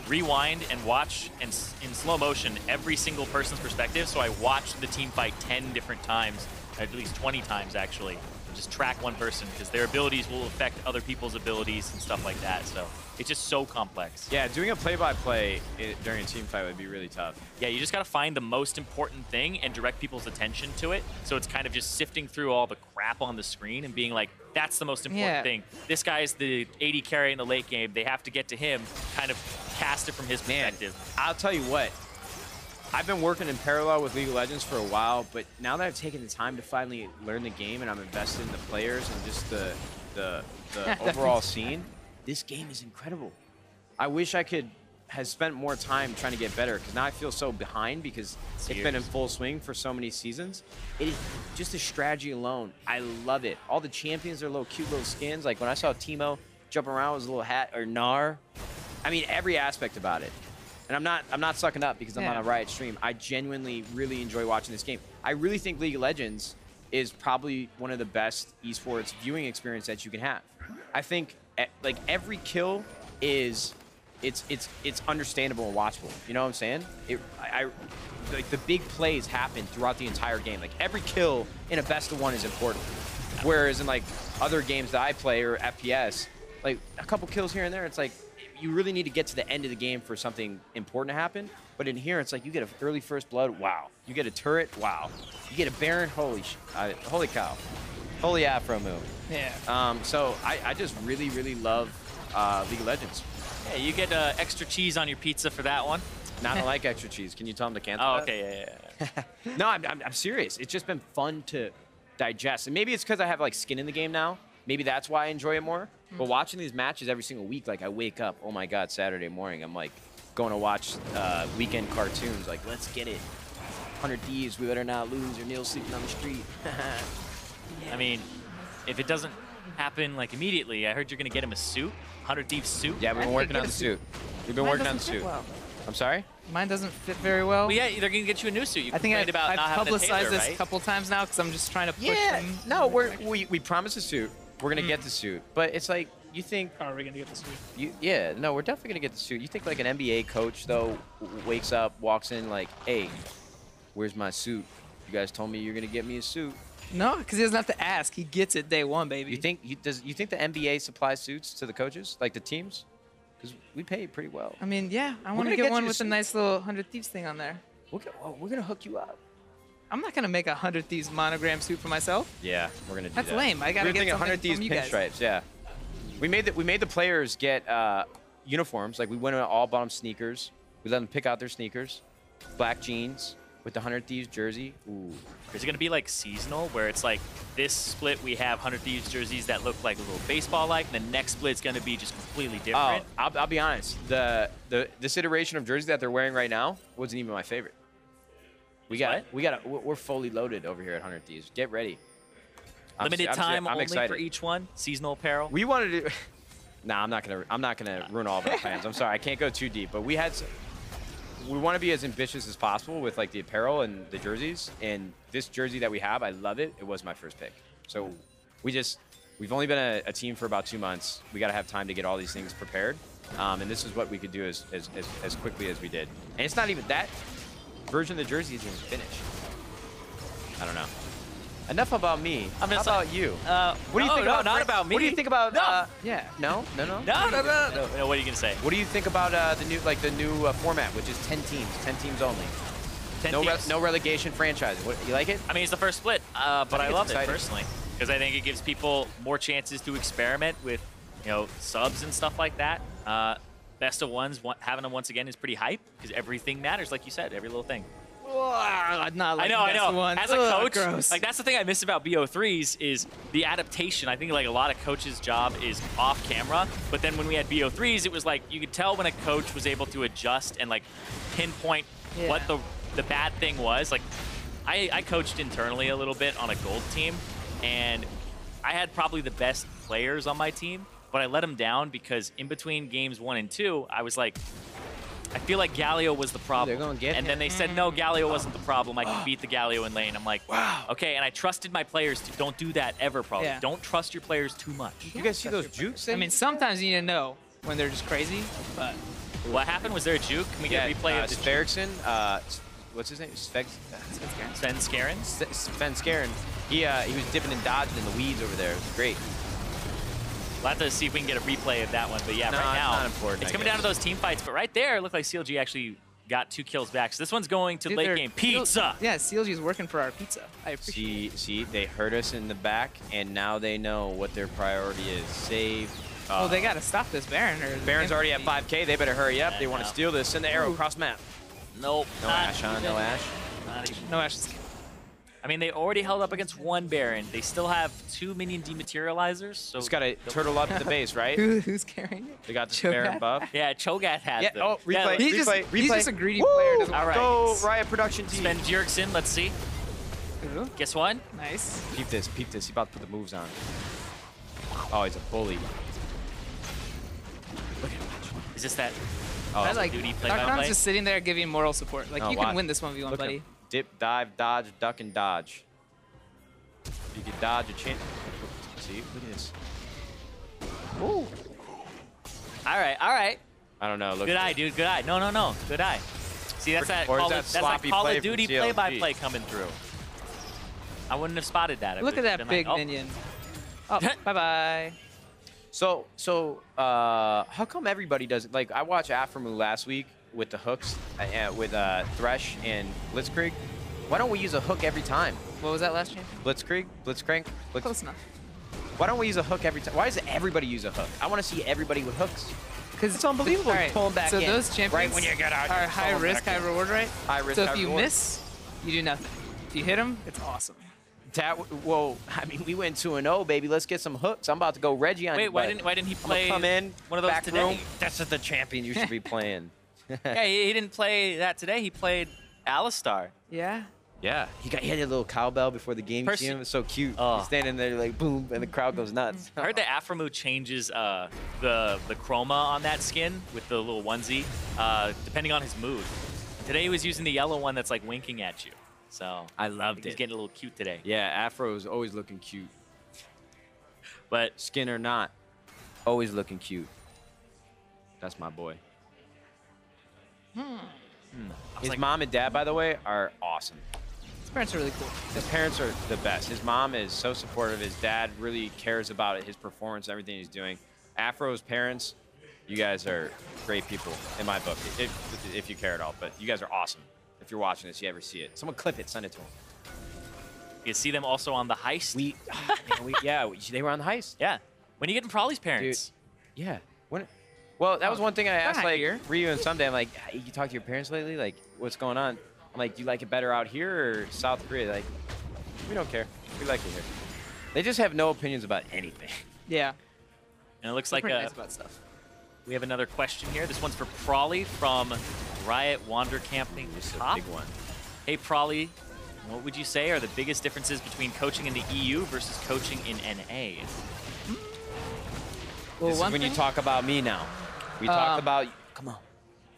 rewind and watch in slow motion every single person's perspective. So I watch the team fight 10 different times, at least 20 times actually. And just track one person because their abilities will affect other people's abilities and stuff like that. So it's just so complex. Yeah, doing a play-by-play during a team fight would be really tough. Yeah, you just got to find the most important thing and direct people's attention to it. So it's kind of just sifting through all the crap on the screen and being like, that's the most important Yeah. thing. This guy's the AD carry in the late game. They have to get to him, kind of cast it from his Man, perspective. I'll tell you what. I've been working in parallel with League of Legends for a while, but now that I've taken the time to finally learn the game and I'm invested in the players and just the overall scene, this game is incredible. I wish I could have spent more time trying to get better because now I feel so behind because it's been in full swing for so many seasons. It is just the strategy alone. I love it. All the champions are little cute little skins. Like when I saw Teemo jumping around with his little hat or Gnar. I mean, every aspect about it. And I'm not sucking up because I'm on a Riot stream. I genuinely really enjoy watching this game. I really think League of Legends is probably one of the best esports viewing experience that you can have. I think like every kill is it's understandable and watchable. You know what I'm saying? Like the big plays happen throughout the entire game. Like every kill in a best of one is important. Whereas in like other games that I play or FPS, like a couple kills here and there, it's like you really need to get to the end of the game for something important to happen. But in here, it's like you get an early first blood, wow. You get a turret, wow. You get a Baron, holy cow. Holy Afro move. Yeah. So I just really, really love League of Legends. Yeah, you get extra cheese on your pizza for that one. Not I like extra cheese. Can you tell them to cancel Oh, that? okay, yeah. No, I'm serious. It's just been fun to digest. And maybe it's because I have like skin in the game now. Maybe that's why I enjoy it more. But watching these matches every single week, like I wake up, oh my God, Saturday morning, I'm like going to watch weekend cartoons. Like, let's get it. 100 Thieves, we better not lose, or Neil sleeping on the street. I mean, if it doesn't happen like immediately, I heard you're going to get him a suit, 100 Thieves suit. Yeah, we've been working on the suit. We've been working on the suit. Well. I'm sorry? Mine doesn't fit very well. Well, yeah, they're going to get you a new suit. You I think complained about not I've having a publicized tailor, this right? a couple times now because I'm just trying to push Yeah, them. no, we promised a suit. We're gonna get the suit, but it's like you think. Are we gonna get this suit? Yeah, no, we're definitely gonna get the suit. You think like an NBA coach though wakes up, walks in like, hey, where's my suit? You guys told me you're gonna get me a suit. No, because he doesn't have to ask. He gets it day one, baby. You think you think the NBA supplies suits to the coaches, like the teams? Because we pay pretty well. I mean, yeah. I want gonna to get get one you a with a suit. nice little 100 Thieves thing on there. We're gonna hook you up. I'm not gonna make a 100 Thieves monogram suit for myself. Yeah, we're gonna do That's that. lame. I gotta we were get thinking something 100 Thieves from you guys. pinstripes. Yeah, we made the players get uniforms. Like we went on all bottom sneakers. We let them pick out their sneakers, black jeans with the 100 Thieves jersey. Ooh. Is it going to be like seasonal where it's like this split we have 100 Thieves jerseys that look like a little baseball-like, and the next split's going to be just completely different? Oh, I'll be honest. This iteration of jersey that they're wearing right now wasn't even my favorite. We're fully loaded over here at 100 Thieves. Get ready. Limited time I'm only excited. for each one. Seasonal apparel. We wanted to. Nah, I'm not gonna ruin all of our plans. I'm sorry, I can't go too deep. But we want to be as ambitious as possible with like the apparel and the jerseys. And this jersey that we have, I love it. It was my first pick. So we've only been a team for about 2 months. We got to have time to get all these things prepared. And this is what we could do as quickly as we did. And it's not even that version of the jersey isn't even finished. I don't know. Enough about me. I'm just How about you? What do you think about? Not about me. What do you think about? Yeah. No. No. What are you gonna say? What do you think about the new format, which is 10 teams, 10 teams only? 10 No, teams. no relegation franchise. What, you like it? I mean, it's the first split, but I it's love it exciting. personally because I think it gives people more chances to experiment with, subs and stuff like that. Best of ones, having them once again is pretty hype because everything matters, like you said, every little thing. Not like I know. One. As a Ugh, coach, gross. like that's the thing I miss about BO3s is the adaptation. I think like a lot of coaches' job is off camera, but then when we had BO3s, it was like you could tell when a coach was able to adjust and like pinpoint what the bad thing was. Like I coached internally a little bit on a gold team, and I had probably the best players on my team, but I let them down because in between games 1 and 2, I was like, I feel like Galio was the problem. They're gonna get and him. then they said, no, Galio wasn't the problem. I can beat the Galio in lane. I'm like, wow. Okay, and I trusted my players to don't do that ever, probably. Yeah. Don't trust your players too much. You guys see those jukes? I mean, sometimes you need to know when they're just crazy, but What happened? Was there a juke? Can we get a replay of the Sverikson, what's his name? Sven Skaren? Skaren. He was dipping and dodging in the weeds over there. It was great. We'll have to see if we can get a replay of that one. But yeah, No, right it's now, not important, it's I coming down guess. to those team fights. But right there, it looked like CLG actually got 2 kills back. So this one's going to dude, late they're- game. Pizza! Yeah, CLG is working for our pizza. I appreciate See, they hurt us in the back, and now they know what their priority is. Save. Well, they got to stop this Baron. Or Baron's already at 5K. They better hurry up. Yeah, They want to no. steal this. Send the arrow across map. Nope. No not Ash on. even- No Ash. Not even. No Ashes. I mean, they already held up against 1 Baron. They still have 2 minion dematerializers. So Just gotta turtle up at the base, right? Who's carrying it? They got the Cho'Gath? Baron buff. yeah, Cho'Gath has Yeah. them. Oh, replay. He's just, replay. he's replay. just a greedy Woo! player. Doesn't All right. Go Riot Production team. Sven Jerkson, let's see. Ooh, Guess what? nice. Peep this. Peep this. He's about to put the moves on. Oh, he's a bully. Look at him. Is this that Oh, I like duty Darknon's play-by-play? just sitting there giving moral support. Like No, you can watch. win this 1v1, Look at buddy. him. Dip, dive, dodge, duck, and dodge. You can dodge a chance. See? Look at this. Ooh. All right, all right. I don't know. Look. Good eye, dude. Good eye. No, no, no. Good eye. See, that's that Or is Call, that that's that sloppy Call play of from Duty CLG? play-by-play coming through. I wouldn't have spotted that. I Look at would've that been big like, oh. minion. Oh, bye-bye. So, how come everybody does it? Like, I watched Aframu last week with the hooks, with Thresh and Blitzkrieg. Why don't we use a hook every time? What was that last champion? Blitzcrank? Close enough. Why don't we use a hook every time? Why does everybody use a hook? I want to see everybody with hooks. Because It's unbelievable. All right, Pull 'em back so in. those champions Right when you get out, are you high pull 'em risk, back high in. reward, right? High risk, So high if you reward. miss, you do nothing. If you hit them, it's awesome. Well, I mean, we went 2-0, baby. Let's get some hooks. I'm about to go Reggie on Wait, you, why bud. didn't he I'm gonna play come in, one of those back today? room. That's just the champion you should be playing. Yeah, he didn't play that today. He played Alistar. Yeah. Yeah, he had a little cowbell before the game. You see him? It's so cute. Oh. He's standing there like boom, and the crowd goes nuts. I heard that Aframu changes the chroma on that skin with the little onesie, depending on his mood. Today he was using the yellow one that's like winking at you. So I loved he's it. getting a little cute today. Yeah, Afro is always looking cute. But Skin or not, always looking cute. That's my boy. His like- mom and dad, by the way, are awesome. Parents are really cool. His parents are the best. His mom is so supportive. His dad really cares about his performance, everything he's doing. Afro's parents, you guys are great people in my book, if you care at all. But you guys are awesome. If you're watching this, you ever see it, someone clip it, send it to him. You see them also on the heist. They were on the heist. Yeah. When you get in Prolly's parents. Dude, yeah. Well, that was one thing I asked like here. Ryu and Someday. I'm like, hey, you talk to your parents lately? Like, what's going on? I'm like, do you like it better out here or South Korea? Like, we don't care. We like it here. They just have no opinions about anything. Yeah. And it looks They're like pretty nice about stuff. we have another question here. This one's for Prolly from Riot Wander Camping. This is a Top. big one. Hey, Prolly, what would you say are the biggest differences between coaching in the EU versus coaching in NA? Well, This is when you talk about me now. We talked about, come on,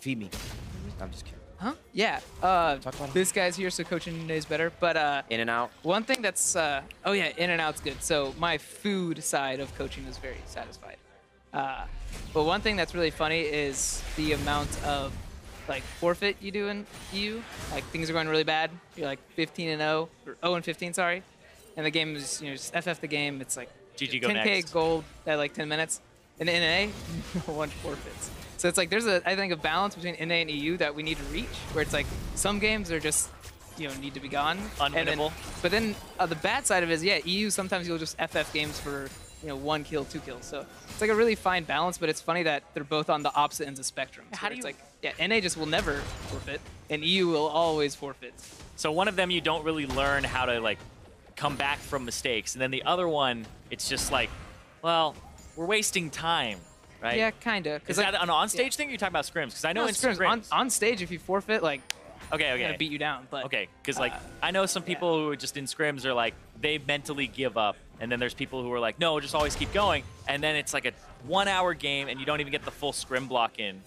feed me. I'm just kidding. Huh? Yeah. about This guy's here, so coaching is better. But In and out. one thing that's oh yeah, in and out's good. So my food side of coaching was very satisfied. But one thing that's really funny is the amount of like forfeit you do in EU. Like things are going really bad. You're like 15-0 or 0-15, sorry. And the game is just FF the game. It's like GG, go 10K next. gold at like 10 minutes. In NA, no one forfeits. So it's like there's I think a balance between NA and EU that we need to reach, where it's like some games are just need to be gone. Unwinnable. But then the bad side of it is, yeah, EU sometimes you'll just FF games for 1 kill, 2 kills. So it's like a really fine balance, but it's funny that they're both on the opposite ends of spectrum. How do it's you- like, yeah, NA just will never forfeit, and EU will always forfeit. So one of them you don't really learn how to like come back from mistakes, and then the other one it's just like, well, we're wasting time, right? Yeah, kinda. Is that an on-stage thing? Or are you talking about scrims? Because I know in scrims. On stage, if you forfeit, like Okay, gonna beat you down. But Okay, because like I know some people who are just in scrims are like they mentally give up, and then there's people who are like, no, just always keep going, and then it's like a 1-hour game and you don't even get the full scrim block in.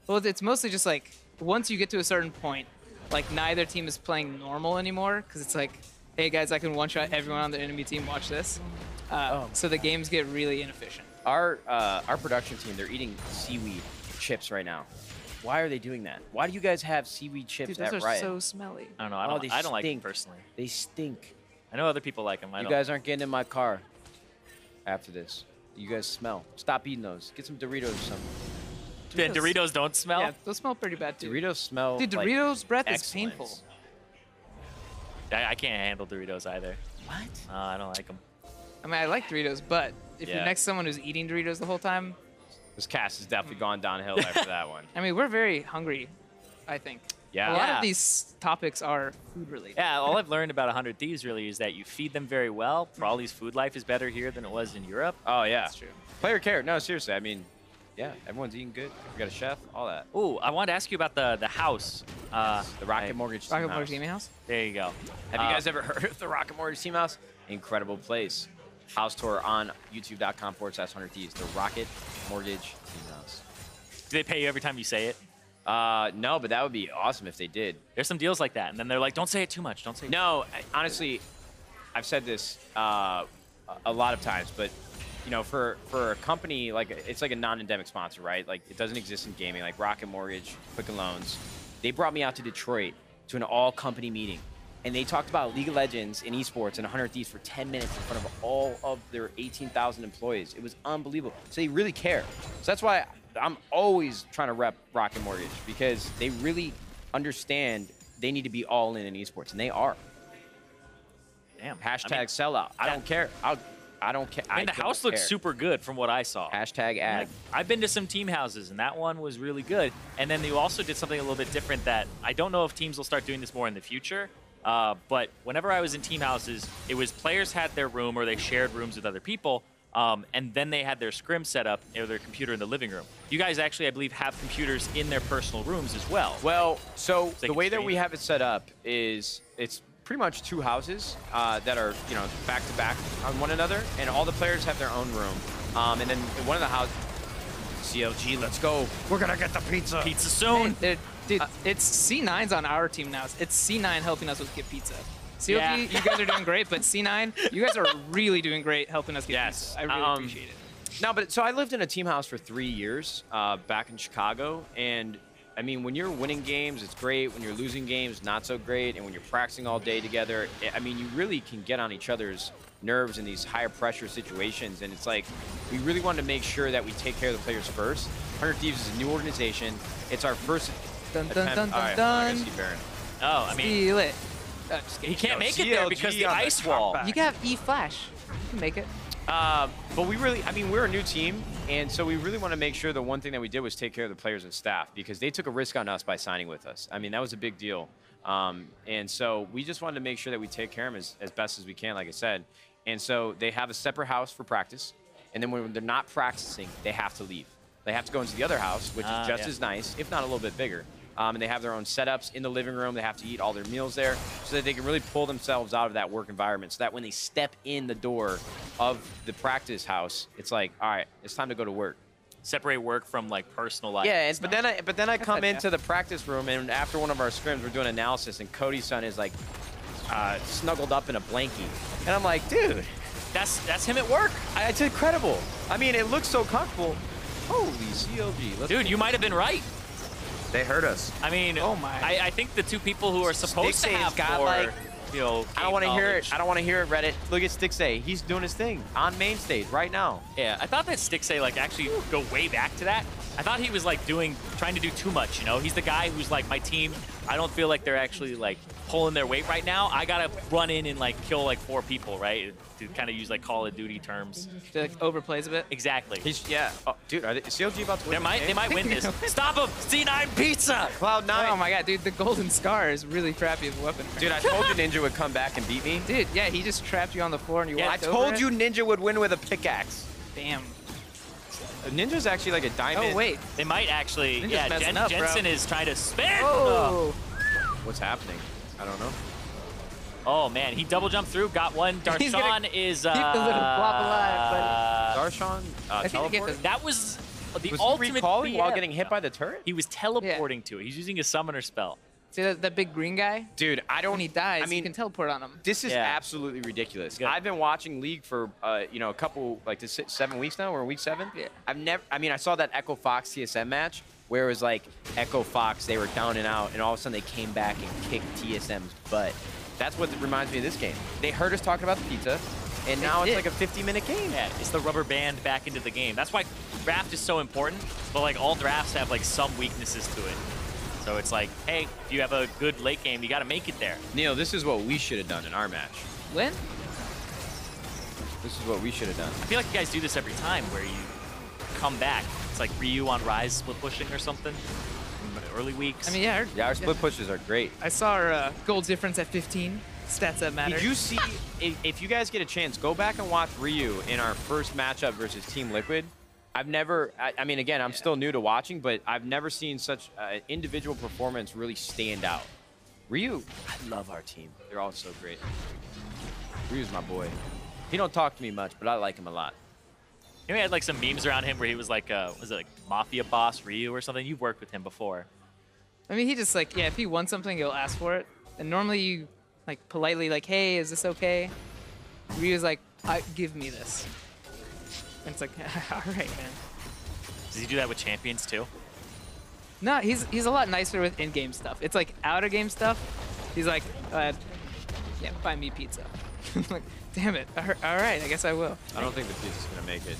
Well, it's mostly just like once you get to a certain point, like neither team is playing normal anymore because it's like, hey guys, I can one-shot everyone on the enemy team. Watch this. So the games get really inefficient. Our production team, they're eating seaweed chips right now. Why are they doing that? Why do you guys have seaweed chips Dude, at those are Riot? so smelly. I don't know. They I don't like them stink. personally. They stink. I know other people like them. I You don't. guys aren't getting in my car after this. You guys smell. Stop eating those. Get some Doritos or something. And Doritos don't smell. Yeah, those smell pretty bad too. Doritos smell Dude, like Doritos breath is excellence. painful. I can't handle Doritos either. What? I don't like them. I mean, I like Doritos, but if Yeah. you're next to someone who's eating Doritos the whole time, This cast has definitely gone downhill after that one. I mean, we're very hungry, I think. Yeah. A lot Yeah. of these topics are food related. Yeah, all I've learned about 100 Thieves really is that you feed them very well. Prolly's food life is better here than it was in Europe. Oh, yeah. That's true. Player care. No, seriously. I mean, yeah, everyone's eating good. We got a chef, all that. Ooh, I wanted to ask you about the house. The Rocket Mortgage Team Rocket House. Mortgage Gaming House? There you go. Have you guys ever heard of the Rocket Mortgage Team House? Incredible place. House tour on youtube.com/100 Thieves. The Rocket Mortgage Team House. Do they pay you every time you say it? No, but that would be awesome if they did. There's some deals like that, and then they're like, don't say it too much. Don't say it. No, honestly, I've said this a lot of times, but for a company like it's like a non-endemic sponsor, right? Like it doesn't exist in gaming, like Rocket Mortgage, Quicken Loans. They brought me out to Detroit to an all-company meeting, and they talked about League of Legends and esports and 100 Thieves for 10 minutes in front of all of their 18,000 employees. It was unbelievable. So they really care. So that's why I'm always trying to rep Rocket Mortgage, because they really understand they need to be all in esports, and they are. Damn. Hashtag sellout. I don't care. I don't care. I mean, the house looks super good from what I saw. Hashtag ad. I've been to some team houses, and that one was really good. And then you also did something a little bit different that I don't know if teams will start doing this more in the future. But whenever I was in team houses, it was players had their room or they shared rooms with other people. And then they had their scrim set up or their computer in the living room. You guys actually, I believe, have computers in their personal rooms as well. Well, so they the can way that stream. we have it set up is it's pretty much two houses that are back to back on one another, and all the players have their own room. And then in one of the houses, CLG, let's go. We're gonna get the pizza. Pizza soon. Dude, it's C9's on our team now. It's C9 helping us with get pizza. CLG, Yeah. you guys are doing great, but C9, you guys are really doing great helping us get Yes. pizza. I really appreciate it. No, but so I lived in a team house for 3 years back in Chicago, and I mean, when you're winning games, it's great. When you're losing games, not so great. And when you're practicing all day together, I mean, you really can get on each other's nerves in these higher pressure situations. And it's like, we really wanted to make sure that we take care of the players first. 100 Thieves is a new organization. It's our first Dun, attempt. dun, dun, All right, dun, I dun. see Baron. Oh, I mean, Steal it. he can't Yo, make it there CLG because the on the ice wall. comeback. You can have E-Flash. You can make it. But we really, I mean, we're a new team, and so we really want to make sure the one thing that we did was take care of the players and staff, because they took a risk on us by signing with us. I mean, that was a big deal. And so we just wanted to make sure that we take care of them as best as we can, like I said. And so they have a separate house for practice, and then when they're not practicing, they have to leave. They have to go into the other house, which is just as nice, if not a little bit bigger. And they have their own setups in the living room. They have to eat all their meals there so that they can really pull themselves out of that work environment, so that when they step in the door of the practice house, it's like, all right, it's time to go to work. Separate work from like personal life. Yeah, but then I come fair. into the practice room, and after one of our scrims, we're doing analysis, and Cody's son is like snuggled up in a blankie. And I'm like, dude, That's him at work. it's incredible. I mean, it looks so comfortable. Holy CLG. Let's Dude, you might have been right. They hurt us. I mean, Oh my. I think the two people who are supposed to Stixay's have got, more, like, you know, I don't want to game hear it. knowledge. I don't want to hear it, Reddit. Look at Stixay. He's doing his thing on main stage right now. Yeah, I thought that Stixay like actually go way back to that. I thought he was like trying to do too much, you know? He's the guy who's like, my team, I don't feel like they're actually like pulling their weight right now. I gotta run in and like kill like 4 people, right? To kind of use like Call of Duty terms. Like, overplays a bit. Exactly. Yeah. Oh, dude, is CLG about to win? They might win this. Stop him! C9 pizza! Cloud9. Oh my god, dude, the golden scar is really crappy as a weapon. Dude, I told you Ninja would come back and beat me. Dude, yeah, he just trapped you on the floor and you Yeah, walked I over told it. you Ninja would win with a pickaxe. Damn. Ninja's actually like a diamond. Oh wait. They might actually. Ninja's Yeah, messing up, bro. Jensen is trying to spin. Oh. What's happening? I don't know. Oh man, he double jumped through, got one. He's gonna Darshan is. keep the little flop alive, Darshan I think they get teleport? That was the Was he ultimate recalling while BF. getting hit by the turret? He was teleporting to it. He's using a summoner spell. See that big green guy? Dude, I don't. When he dies, I mean, you can teleport on him. this is Yeah. absolutely ridiculous. Good. I've been watching League for a couple, like 7 weeks now. We're in week 7. Yeah. I saw that Echo Fox TSM match where it was like Echo Fox, they were down and out, and all of a sudden they came back and kicked TSM's butt. That's what reminds me of this game. They heard us talking about the pizza, and now it's did. like a 50-minute game. Yeah, it's the rubber band back into the game. That's why draft is so important, but like all drafts have like some weaknesses to it. So it's like, hey, if you have a good late game, you got to make it there. Neil, this is what we should have done in our match. Win? This is what we should have done. I feel like you guys do this every time where you come back. It's like Ryu on Rise split pushing or something in the early weeks. I mean, yeah. Yeah, our split pushes are great. I saw our goal difference at 15. Stats that matter. Did you see, if you guys get a chance, go back and watch Ryu in our first matchup versus Team Liquid. I've never, I mean, again, I'm still new to watching, but I've never seen such individual performance really stand out. Ryu, I love our team. They're all so great. Ryu's my boy. He don't talk to me much, but I like him a lot. You know, he had like some memes around him where he was like, was it like Mafia Boss Ryu or something? You've worked with him before. I mean, he just like, yeah, if he wants something, he'll ask for it. And normally you like politely like, hey, is this okay? Ryu's like, give me this. And it's like, all right, man. Does he do that with champions too? No, he's a lot nicer with in-game stuff. It's like out-of-game stuff. He's like, yeah, buy me pizza. I'm like, damn it. All right, I guess I will. I don't think the pizza's going to make it.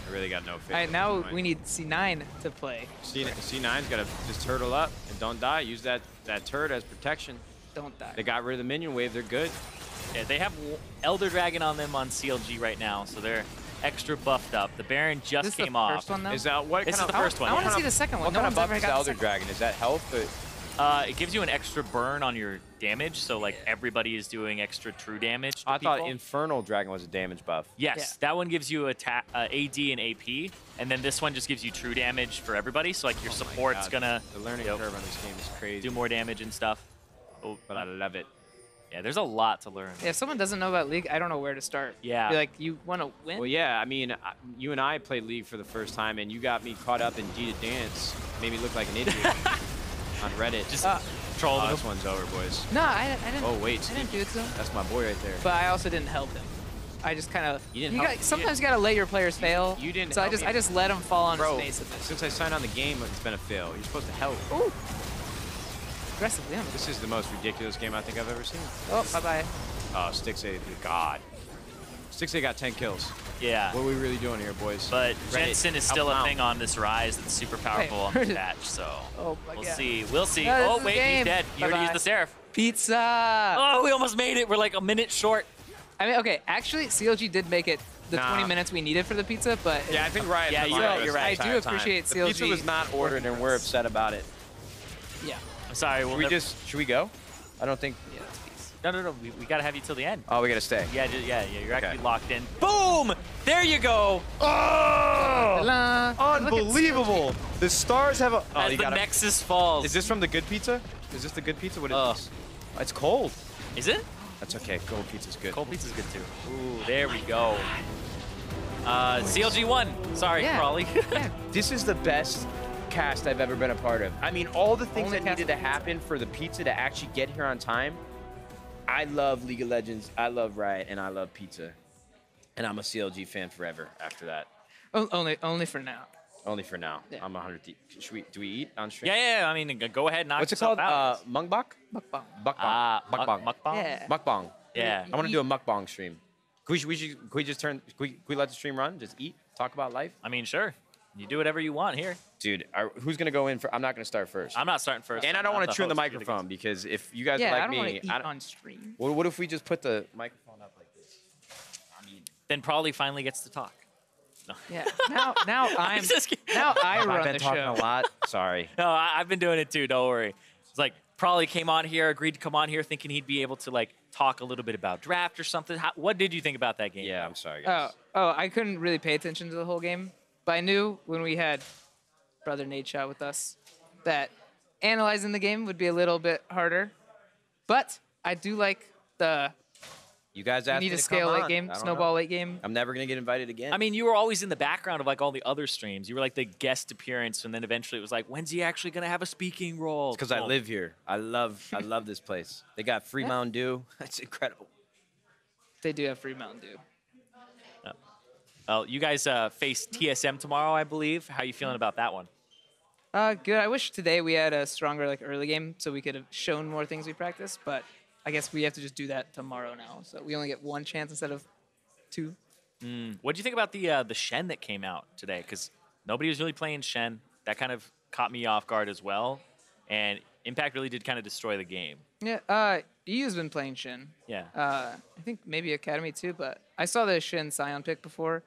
I really got no faith. All right, now we need C9 to play. C9's got to just turtle up and don't die. Use that turret as protection. Don't die. They got rid of the minion wave. They're good. Yeah, they have Elder Dragon on them on CLG right now, so they're extra buffed up. The Baron just This is came the off. first one, though? Is that what This kind is of the first one, I want to yeah. see the second one. What No kind of one's buff ever is got the Elder second Dragon? Is that health? It gives you an extra burn on your damage, so like everybody is doing extra true damage to I thought people. Infernal Dragon was a damage buff. Yes, Yeah. that one gives you AD and AP, and then this one just gives you true damage for everybody. So like your support's gonna The learning curve on this game is crazy. do more damage and stuff. Oh, But I love it. yeah, there's a lot to learn. Yeah, if someone doesn't know about League, I don't know where to start. Yeah. You're like, you want to win? Well, yeah, I mean, you and I played League for the first time, and you got me caught up in D to Dance. Made me look like an idiot on Reddit. Just troll Oh, them. this one's over, boys. No, I didn't. Oh, wait, I didn't do it to him. That's my boy right there. But I also didn't help him. I just kind of sometimes you didn't- gotta let your players fail. You didn't So I help just me. I just let him fall on Bro, his face. With since I signed on the game, it's been a fail. You're supposed to help. Ooh. Aggressively. Yeah. This is the most ridiculous game I think I've ever seen. Oh, bye bye. Oh, Stixay, God. Stixay got 10 kills. Yeah. What are we really doing here, boys? But Reddit, Jensen is still help a him thing out. on this Rise that's super powerful on where the did- patch, so Oh my we'll God. see. We'll see. No, this Oh, is wait, game. he's dead. You already Bye-bye. used the Seraph. Pizza. Oh, we almost made it. We're like a minute short. I mean, okay, actually, CLG did make it the 20 minutes we needed for the pizza, but Yeah, I think Riot. Yeah, put you're mine right, first you're the right. I entire do time. appreciate The CLG. pizza was not ordered, and we're upset about it. yeah. I'm sorry. We'll Should we never- should we go? I don't think. Yeah, it's peace. No. We got to have you till the end. Oh, we gotta stay. Yeah, you're Okay. actually locked in. Boom! There you go. Oh! Ta-da. Look at Unbelievable! The stars have a. Oh, As you the gotta. Nexus falls. Is this from the good pizza? Is this the good pizza? What is Ugh. this? Oh, it's cold. Is it? That's okay. Cold pizza's good. Cold pizza's good too. Ooh, there we go. CLG won. Sorry, Yeah. Crawley. Yeah. This is the best cast I've ever been a part of. I mean, all the things Only that cast needed to of pizza. happen for the pizza to actually get here on time. I love League of Legends, I love Riot, and I love pizza. And I'm a CLG fan forever after that. Only for now. Only for now. Yeah. I'm 100 deep. Do we eat on stream? yeah. I mean, go ahead, knock What's it yourself called? out. Mukbang? Mukbang. Mukbang. Mukbang. Mukbang? Yeah. Mukbang. Yeah. I want to do a mukbang stream. Can we let the stream run? Just eat, talk about life? I mean, sure. You do whatever you want here. Dude, who's going to go in for? I'm not going to start first. I'm not starting first. And I I'm don't not want to chew in the host. You're microphone because if you guys Yeah, are like I don't want me, to eat on stream. what if we just put the microphone up like this? Then probably finally gets to talk. Yeah. Now I'm just kidding. now I I've run been the talking show. a lot. Sorry. No, I've been doing it too. Don't worry. It's like probably came on here, agreed to come on here, thinking he'd be able to like talk a little bit about draft or something. What did you think about that game? Yeah, I'm sorry, guys. I couldn't really pay attention to the whole game, but I knew when we had brother Nate Shaw with us that analyzing the game would be a little bit harder. But I do like the You guys you asked need me to to scale come late on. game, I don't snowball know. late game. I'm never gonna get invited again. I mean, you were always in the background of like all the other streams. You were like the guest appearance, and then eventually it was like, when's he actually gonna have a speaking role? because I Well, live here. I love this place. They got free Yeah. Mountain Dew. It's incredible. They do have free Mountain Dew. Well, you guys face TSM tomorrow, I believe. How you feeling about that one? Good. I wish today we had a stronger like early game so we could have shown more things we practiced, but I guess we have to just do that tomorrow now. So we only get one chance instead of two. What do you think about the Shen that came out today? Because nobody was really playing Shen. That kind of caught me off guard as well. And Impact really did kind of destroy the game. Yeah. EU's been playing Shin. Yeah. I think maybe Academy too, but I saw the Shin Scion pick before.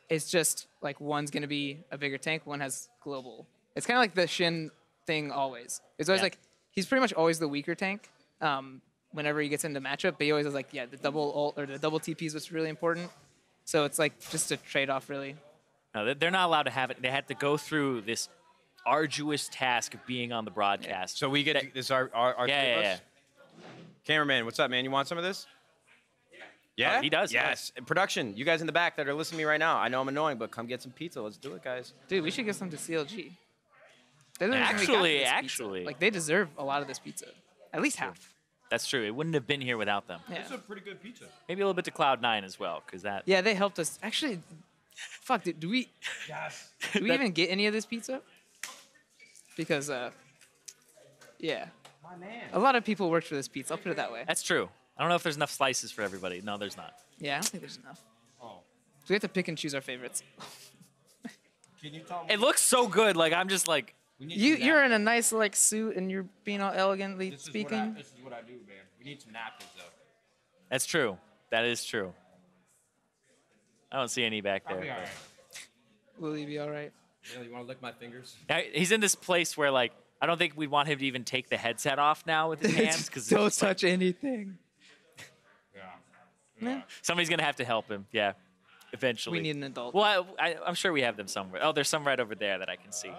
It's just like one's gonna be a bigger tank, one has global. It's kind of like the Shin thing always. It's always Yeah. like he's pretty much always the weaker tank. Whenever he gets into matchup, but he always has like the double ult or the double TP is what's really important. So it's like just a trade-off really. No, they're not allowed to have it. They had to go through this arduous task of being on the broadcast. So we get this our Yeah, three of yeah, us? Cameraman, what's up, man? You want some of this? Yeah, Oh, he does, yeah. Yes. And production, you guys in the back that are listening to me right now. I know I'm annoying, but come get some pizza. Let's do it, guys. Dude, we should give some to CLG. They're the reason we got this pizza. Actually. Like they deserve a lot of this pizza. At least half. That's true. It wouldn't have been here without them. Yeah. pretty good pizza. Maybe a little bit to Cloud9 as well, because that. Yeah, they helped us. Actually, fuck, do we do we That- even get any of this pizza? Because yeah. A lot of people worked for this pizza. I'll put it that way. That's true. I don't know if there's enough slices for everybody. No, there's not. Yeah, I don't think there's enough. So we have to pick and choose our favorites. Can you tell me? It looks so good. Like I'm just like. You're in a nice like suit and you're being all elegantly speaking. This is what I do, man. We need some napkins, though. That's true. That is true. I don't see any back there. All right. Will he be all right? Neil, you want to lick my fingers? He's in this place where like I don't think we'd want him to even take the headset off now with his hands because Don't touch anything. Yeah. somebody's gonna have to help him. Yeah, eventually. We need an adult. Well, I'm sure we have them somewhere. Oh, there's some right over there that I can see.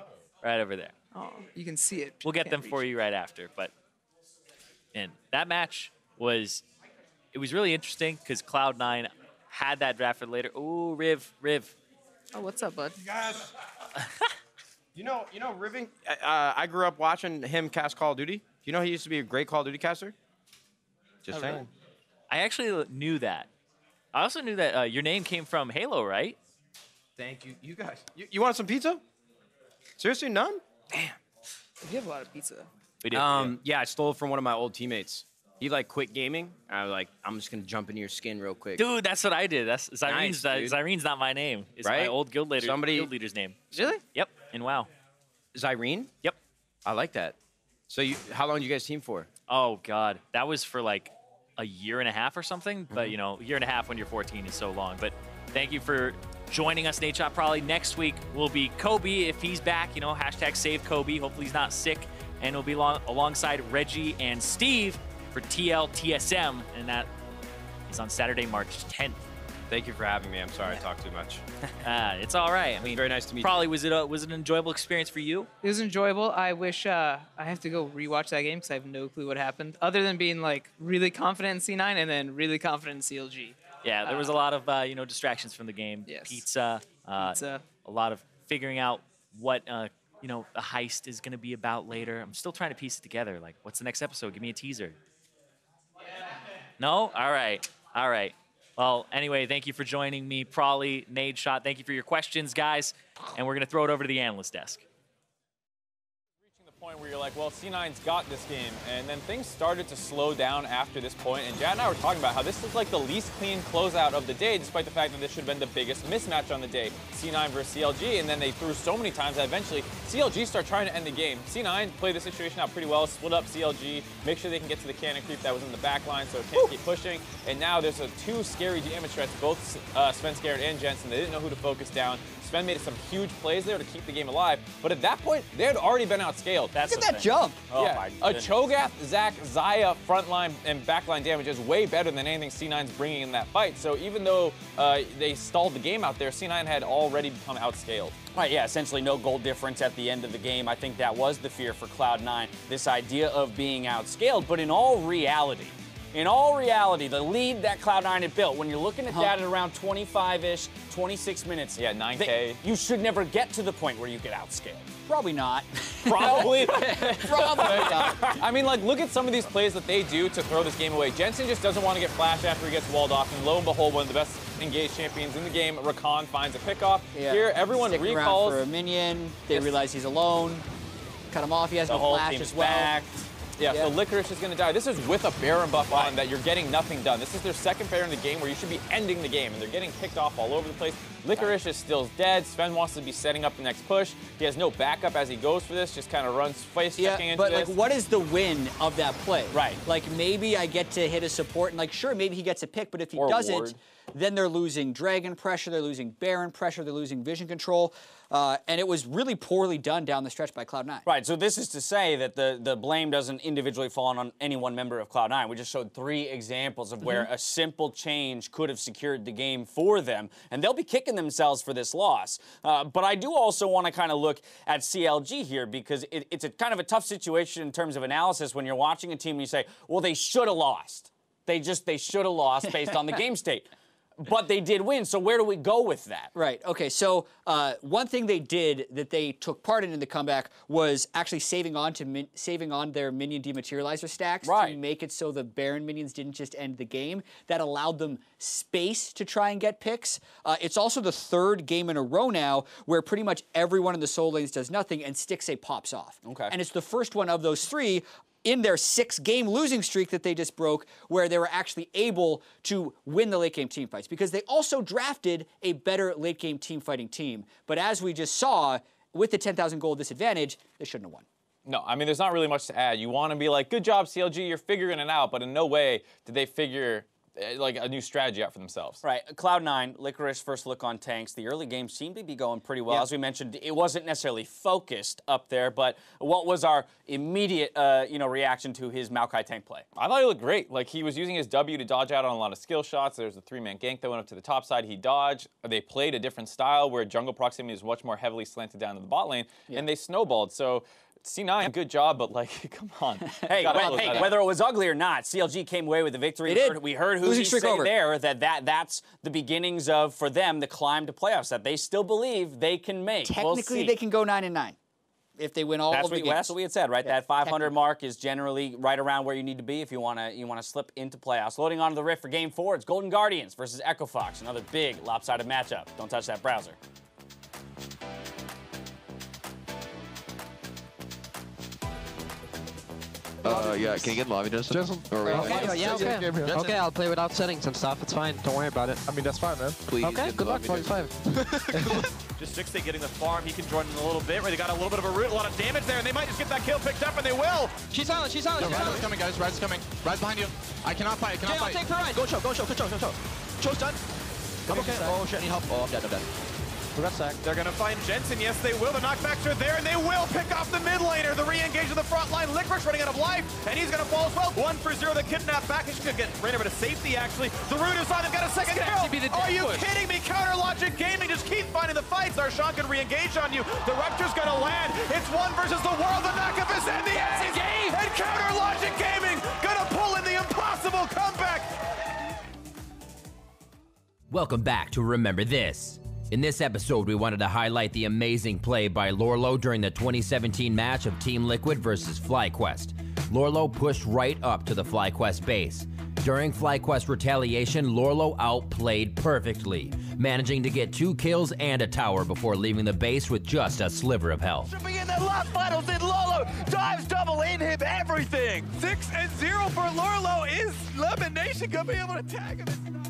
Right over there. Oh, you can see it. We'll get Can't them for reach you right after. But and that match was really interesting because Cloud9 had that draft for later. Ooh, Riv. Oh, what's up, bud? Guys. You know, Riven. I grew up watching him cast Call of Duty. You know he used to be a great Call of Duty caster. Just Oh, really? saying. I actually knew that. I also knew that your name came from Halo, right? Thank you. You guys. You want some pizza? Seriously, none? You have a lot of pizza. We did. Yeah, I stole it from one of my old teammates. He like quit gaming. I was like, I'm just gonna jump into your skin real quick. Dude, that's what I did. That's Zyrene's. Nice, dude. Zyrene's not my name. It's Right? my old guild leader's name. Really? Yep. In WoW. Zyrene? Yep. I like that. So how long did you guys team for? Oh God, that was for like a year and a half or something. But you know, a year and a half when you're 14 is so long. But thank you for joining us, Nate Shot. Probably next week will be Kobe if he's back. You know, hashtag save Kobe. Hopefully he's not sick, and we'll be alongside Reggie and Steve for TLTSM, and that is on Saturday, March 10th. Thank you for having me. I'm sorry I talked too much. It's all right. I mean, very nice to meet you. Probably was it an enjoyable experience for you? It was enjoyable. I wish I have to go rewatch that game because I have no clue what happened, other than being like really confident in C9 and then really confident in CLG. Yeah, there was a lot of distractions from the game. Yes. Pizza. Pizza. A lot of figuring out what the heist is going to be about later. I'm still trying to piece it together. Like, what's the next episode? Give me a teaser. No? All right. All right. Well, anyway, thank you for joining me, Prawley, Nade Shot. Thank you for your questions, guys. And we're going to throw it over to the analyst desk. Reaching the point where you're like, well, C9's got this game, and then things started to slow down after this point, and Jad and I were talking about how this was like the least clean closeout of the day, despite the fact that this should have been the biggest mismatch on the day, C9 versus CLG, and then they threw so many times that eventually CLG start trying to end the game. C9 played the situation out pretty well, split up CLG, make sure they can get to the cannon creep that was in the back line so it can't keep pushing, and now there's two scary damage threats, both Sven Scared and Jensen. They didn't know who to focus down. Sven made some huge plays there to keep the game alive, but at that point, they had already been outscaled. Look at that jump. Oh yeah, a Cho'Gath, Zac, Xayah frontline and backline damage is way better than anything C9's bringing in that fight. So even though they stalled the game out there, C9 had already become outscaled. Right, yeah, essentially no goal difference at the end of the game. I think that was the fear for Cloud9, this idea of being outscaled. But in all reality, the lead that Cloud9 had built, when you're looking at that at around 25-ish, 26 minutes, yeah, 9K. You should never get to the point where you get outscaled. Probably not. Probably. Probably not. I mean, like, look at some of these plays that they do to throw this game away. Jensen just doesn't want to get flashed after he gets walled off, and lo and behold, one of the best engaged champions in the game, Rakan, finds a pickoff. Yeah. Here, everyone Sticking recalls. around for a minion. They realize he's alone. Cut him off. He has The no whole flash team's as well. backed. Yeah, so Licorice is going to die. This is with a Baron buff on that you're getting nothing done. This is their second Baron in the game where you should be ending the game, and they're getting picked off all over the place. Licorice is still dead. Sven wants to be setting up the next push. He has no backup as he goes for this, just kind of runs face-checking into but this. like, what is the win of that play? Right. Like, maybe I get to hit a support, and like, sure, maybe he gets a pick, but if he Or doesn't, ward. then they're losing Dragon pressure, they're losing Baron pressure, they're losing vision control, and it was really poorly done down the stretch by Cloud9. Right, so this is to say that the blame doesn't individually fall on any one member of Cloud9. We just showed 3 examples of where a simple change could have secured the game for them, and they'll be kicking themselves for this loss. But I do also want to kind of look at CLG here, because it's a kind of a tough situation in terms of analysis when you're watching a team and you say, well, they should have lost. They should have lost based on the game state. But they did win, so where do we go with that? Right, okay, so one thing they did that they took part in the comeback was actually saving on their minion dematerializer stacks to make it so the Baron minions didn't just end the game. That allowed them space to try and get picks. It's also the 3rd game in a row now where pretty much everyone in the soul lanes does nothing and Stixxay pops off. Okay. And it's the first one of those 3 in their 6-game losing streak that they just broke, where they were actually able to win the late-game team fights, because they also drafted a better late-game team-fighting team. But as we just saw, with the 10,000 gold disadvantage, they shouldn't have won. No, I mean, there's not really much to add. You want to be like, good job, CLG, you're figuring it out, but in no way did they figure like a new strategy out for themselves. Right, Cloud9, Licorice first look on tanks. The early game seemed to be going pretty well. As we mentioned, it wasn't necessarily focused up there, but what was our immediate, reaction to his Maokai tank play? I thought he looked great. Like, he was using his W to dodge out on a lot of skill shots. There was a 3-man gank that went up to the top side. He dodged. They played a different style where jungle proximity is much more heavily slanted down to the bot lane, and they snowballed. So C9, good job, but like, come on. Hey, whether it was ugly or not, CLG came away with the victory. We heard who he say there that's the beginnings of, for them, the climb to playoffs that they still believe they can make. Technically, they can go 9-9. if they win all of the games. That's what we had said, right? That 500 mark is generally right around where you need to be if you want to slip into playoffs. Loading onto the Rift for Game 4, it's Golden Guardians versus Echo Fox, another big lopsided matchup. Don't touch that browser. Yeah, can you get lobby, Justin? Okay, I'll play without settings and stuff. It's fine. Don't worry about it. I mean, that's fine, man. Please. Okay, good luck, 45. Just 6-8 getting the farm. He can join in a little bit. They got a little bit of a root, a lot of damage there, and they might just get that kill picked up, and they will. She's silent. She's silent. Rise is coming, guys. Rise is coming. Rise behind you. I cannot fight. I cannot fight. Take for Rise. Go, Cho. Cho's done. I'm okay. Oh, shit, I need help. Oh, I'm dead. We got sacked. They're going to find Jensen. Yes, they will. The knockbacks are there, and they will pick off the mid laner. The re-engage of the front line. LCR's running out of life, and he's going to fall as well. 1 for 0. The kidnap back. He's going to get ran over to safety, actually. The root is on. They've got a second kill. Are you kidding me? Counter Logic Gaming just keep finding the fights. Arshan can re-engage on you. The Rupture's going to land. It's 1 versus the world. The knockup is in the end. And Counter Logic Gaming going to pull in the impossible comeback. Welcome back to Remember This. In this episode, we wanted to highlight the amazing play by Lorlo during the 2017 match of Team Liquid versus FlyQuest. Lorlo pushed right up to the FlyQuest base. During FlyQuest retaliation, Lorlo outplayed perfectly, managing to get 2 kills and a tower before leaving the base with just a sliver of health. Should be in the last finals in Lorlo. Dives double, inhib everything. 6-0 for Lorlo. Is Lemon Nation going to be able to tag him?